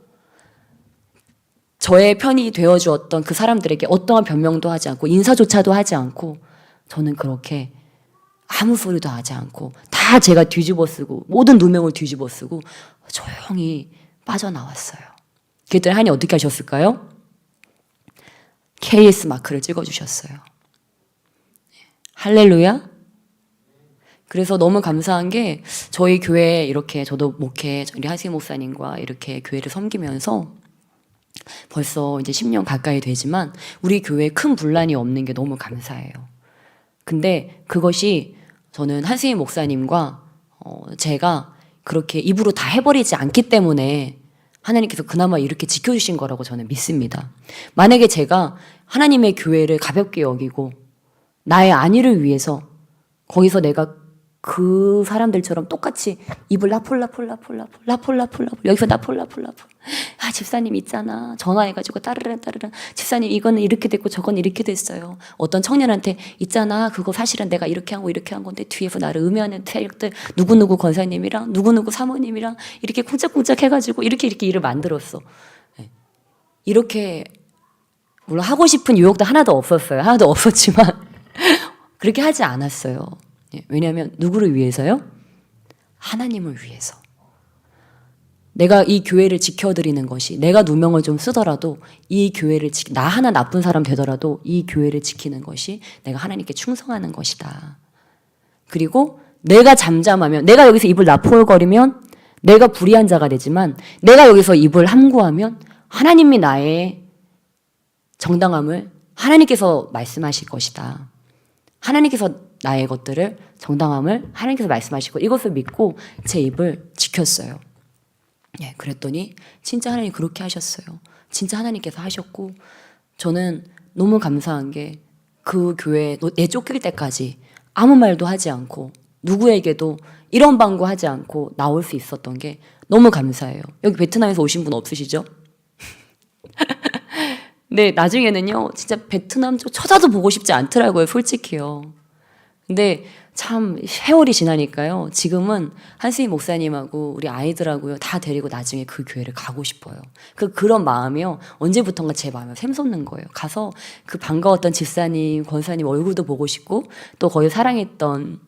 저의 편이 되어주었던 그 사람들에게 어떠한 변명도 하지 않고 인사조차도 하지 않고 저는 그렇게 아무 소리도 하지 않고 다 제가 뒤집어 쓰고 모든 누명을 뒤집어 쓰고 조용히 빠져나왔어요. 그랬더니 하나님 어떻게 하셨을까요? KS 마크를 찍어주셨어요. 할렐루야. 그래서 너무 감사한 게 저희 교회 이렇게 저도 우리 하승희 목사님과 이렇게 교회를 섬기면서 벌써 이제 10년 가까이 되지만 우리 교회에 큰 분란이 없는 게 너무 감사해요. 근데 그것이 저는 한승희 목사님과 제가 그렇게 입으로 다 해버리지 않기 때문에 하나님께서 그나마 이렇게 지켜주신 거라고 저는 믿습니다. 만약에 제가 하나님의 교회를 가볍게 여기고 나의 안위를 위해서 거기서 내가 그 사람들처럼 똑같이 입을 라폴라폴 여기서 라폴라폴 집사님 있잖아 전화해가지고 따르릉 집사님 이거는 이렇게 됐고 저건 이렇게 됐어요. 어떤 청년한테 있잖아 그거 사실은 내가 이렇게 한 건데 뒤에서 나를 음해하는 세력들 누구누구 권사님이랑 누구누구 사모님이랑 이렇게 쿵짝쿵짝 해가지고 이렇게 일을 만들었어. 이렇게 물론 하고 싶은 유혹도 하나도 없었어요. 하나도 없었지만 그렇게 하지 않았어요. 왜냐하면 누구를 위해서요? 하나님을 위해서. 내가 이 교회를 지켜드리는 것이, 내가 누명을 좀 쓰더라도 이 교회를 나 하나 나쁜 사람 되더라도 이 교회를 지키는 것이 내가 하나님께 충성하는 것이다. 그리고 내가 잠잠하면, 내가 여기서 입을 나폴거리면 내가 불의한 자가 되지만 내가 여기서 입을 함구하면 하나님이 나의 정당함을 하나님께서 말씀하실 것이다. 하나님께서 나의 것들을 정당함을 하나님께서 말씀하시고 이것을 믿고 제 입을 지켰어요. 그랬더니 진짜 하나님 그렇게 하셨어요. 진짜 하나님께서 하셨고 저는 너무 감사한 게 그 교회에 내쫓길 때까지 아무 말도 하지 않고 누구에게도 이런 방구하지 않고 나올 수 있었던 게 너무 감사해요. 여기 베트남에서 오신 분 없으시죠? 근데 나중에는요 진짜 베트남 쪽 쳐다도 보고 싶지 않더라고요. 솔직히요. 근데 참 세월이 지나니까요. 지금은 한승희 목사님하고 우리 아이들하고요 다 데리고 나중에 그 교회를 가고 싶어요. 그런 마음이요. 언제부턴가 제 마음에 샘솟는 거예요. 가서 그 반가웠던 집사님, 권사님 얼굴도 보고 싶고 또 거기 사랑했던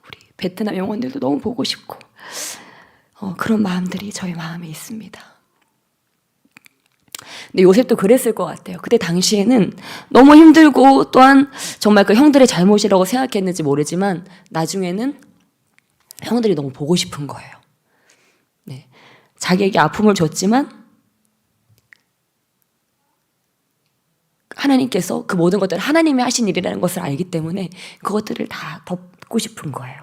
우리 베트남 영혼들도 너무 보고 싶고 그런 마음들이 저희 마음에 있습니다. 근데 요셉도 그랬을 것 같아요. 그때 당시에는 너무 힘들고 또한 정말 그 형들의 잘못이라고 생각했는지 모르지만 나중에는 형들이 너무 보고 싶은 거예요. 자기에게 아픔을 줬지만 하나님께서 그 모든 것들을 하나님이 하신 일이라는 것을 알기 때문에 그것들을 다 덮고 싶은 거예요.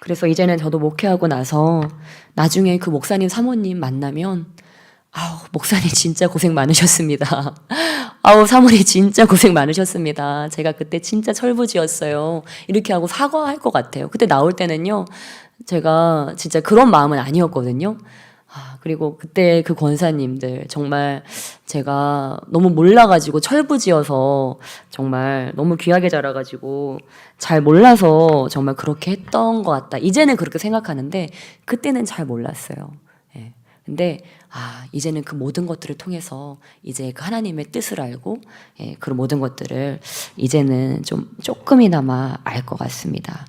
그래서 이제는 저도 목회하고 나서 나중에 그 목사님 사모님 만나면 목사님 진짜 고생 많으셨습니다. 사모님 진짜 고생 많으셨습니다. 제가 그때 진짜 철부지였어요. 이렇게 하고 사과할 것 같아요. 그때 나올 때는요, 제가 진짜 그런 마음은 아니었거든요. 그리고 그때 그 권사님들 정말 제가 너무 몰라가지고 철부지여서 정말 너무 귀하게 자라가지고 잘 몰라서 정말 그렇게 했던 것 같다. 이제는 그렇게 생각하는데 그때는 잘 몰랐어요. 예. 근데 이제는 그 모든 것들을 통해서 이제 그 하나님의 뜻을 알고 그런 모든 것들을 이제는 좀 조금이나마 알 것 같습니다.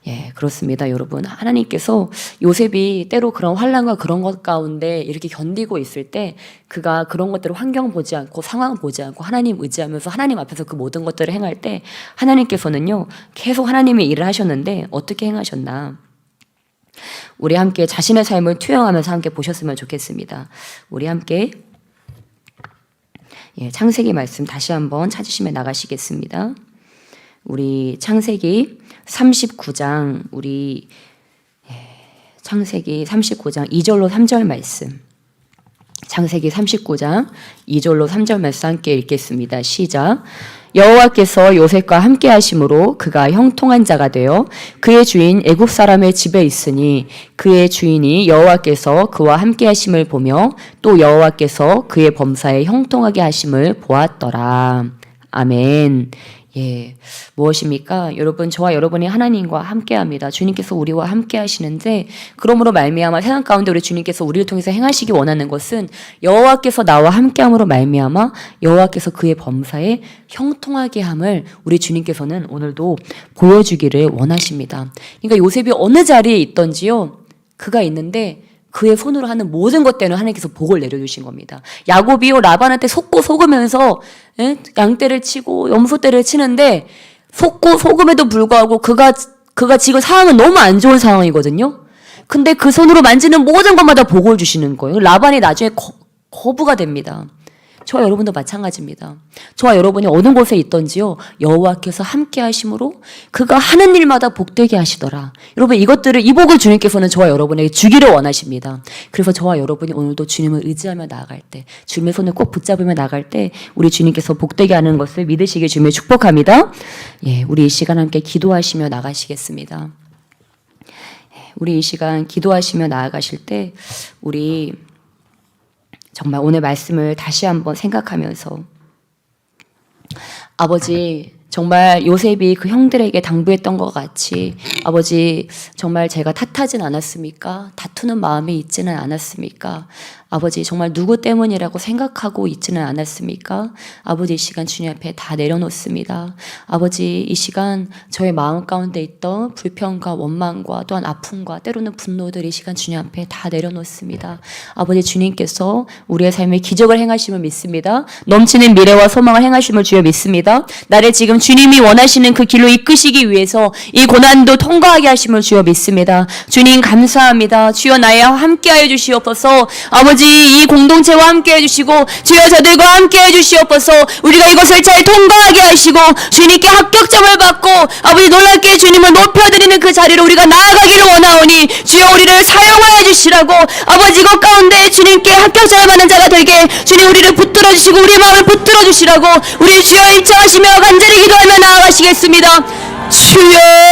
예, 그렇습니다, 여러분. 하나님께서 요셉이 때로 그런 환난과 그런 것 가운데 이렇게 견디고 있을 때 그가 그런 것들을 환경 보지 않고 상황 보지 않고 하나님 의지하면서 하나님 앞에서 그 모든 것들을 행할 때 하나님께서는요 계속 하나님의 일을 하셨는데 어떻게 행하셨나? 우리 함께 자신의 삶을 투영하면서 함께 보셨으면 좋겠습니다. 우리 함께 창세기 말씀 다시 한번 찾으시며 나가시겠습니다. 우리 창세기 39장 창세기 39장 2절로 3절 말씀. 창세기 39장 2절로 3절 말씀 함께 읽겠습니다. 시작. 여호와께서 요셉과 함께 하심으로 그가 형통한 자가 되어 그의 주인 애굽 사람의 집에 있으니 그의 주인이 여호와께서 그와 함께 하심을 보며 또 여호와께서 그의 범사에 형통하게 하심을 보았더라. 아멘. 예, 무엇입니까? 여러분, 저와 여러분이 하나님과 함께합니다. 주님께서 우리와 함께 하시는데 그러므로 말미암아 세상 가운데 우리 주님께서 우리를 통해서 행하시기 원하는 것은 여호와께서 나와 함께함으로 말미암아 여호와께서 그의 범사에 형통하게 함을 우리 주님께서는 오늘도 보여주기를 원하십니다. 그러니까 요셉이 어느 자리에 있던지요, 그가 있는데 그의 손으로 하는 모든 것 때문에 하나님께서 복을 내려주신 겁니다. 야곱이요 라반한테 속고 속으면서 양떼를 치고 염소떼를 치는데 속고 속음에도 불구하고 그가 지금 상황은 너무 안 좋은 상황이거든요. 근데 그 손으로 만지는 모든 것마다 복을 주시는 거예요. 라반이 나중에 거부가 됩니다. 저와 여러분도 마찬가지입니다. 저와 여러분이 어느 곳에 있던지요, 여호와께서 함께 하심으로 그가 하는 일마다 복되게 하시더라. 여러분, 이 복을 주님께서는 저와 여러분에게 주기를 원하십니다. 그래서 저와 여러분이 오늘도 주님을 의지하며 나아갈 때, 주님의 손을 꼭 붙잡으며 나아갈 때 우리 주님께서 복되게 하는 것을 믿으시길 주님을 축복합니다. 예, 우리 이 시간 함께 기도하시며 나가시겠습니다. 우리 이 시간 기도하시며 나아가실 때 우리 정말 오늘 말씀을 다시 한번 생각하면서 아버지, 정말 요셉이 그 형들에게 당부했던 것 같이 아버지, 정말 제가 탓하진 않았습니까? 다투는 마음이 있지는 않았습니까? 아버지, 정말 누구 때문이라고 생각하고 있지는 않았습니까? 아버지, 이 시간 주님 앞에 다 내려놓습니다. 아버지, 이 시간 저의 마음 가운데 있던 불평과 원망과 또한 아픔과 때로는 분노들 이 시간 주님 앞에 다 내려놓습니다. 아버지, 주님께서 우리의 삶에 기적을 행하심을 믿습니다. 넘치는 미래와 소망을 행하심을 주여 믿습니다. 나를 지금 주님이 원하시는 그 길로 이끄시기 위해서 이 고난도 통과하게 하심을 주여 믿습니다. 주님 감사합니다. 주여 나와 함께하여 주시옵소서. 아버지, 이 공동체와 함께 해주시고 주여 저들과 함께 해주시옵소서. 우리가 이것을 잘 통과하게 하시고 주님께 합격점을 받고 아버지 놀랍게 주님을 높여드리는 그 자리로 우리가 나아가기를 원하오니 주여 우리를 사용하여 주시라고 아버지, 이것 가운데 주님께 합격점을 받는 자가 되게 주님 우리를 붙들어 주시고 우리 마음을 붙들어 주시라고 우리 주여 입장하시며 간절히 기도하며 나아가시겠습니다. 주여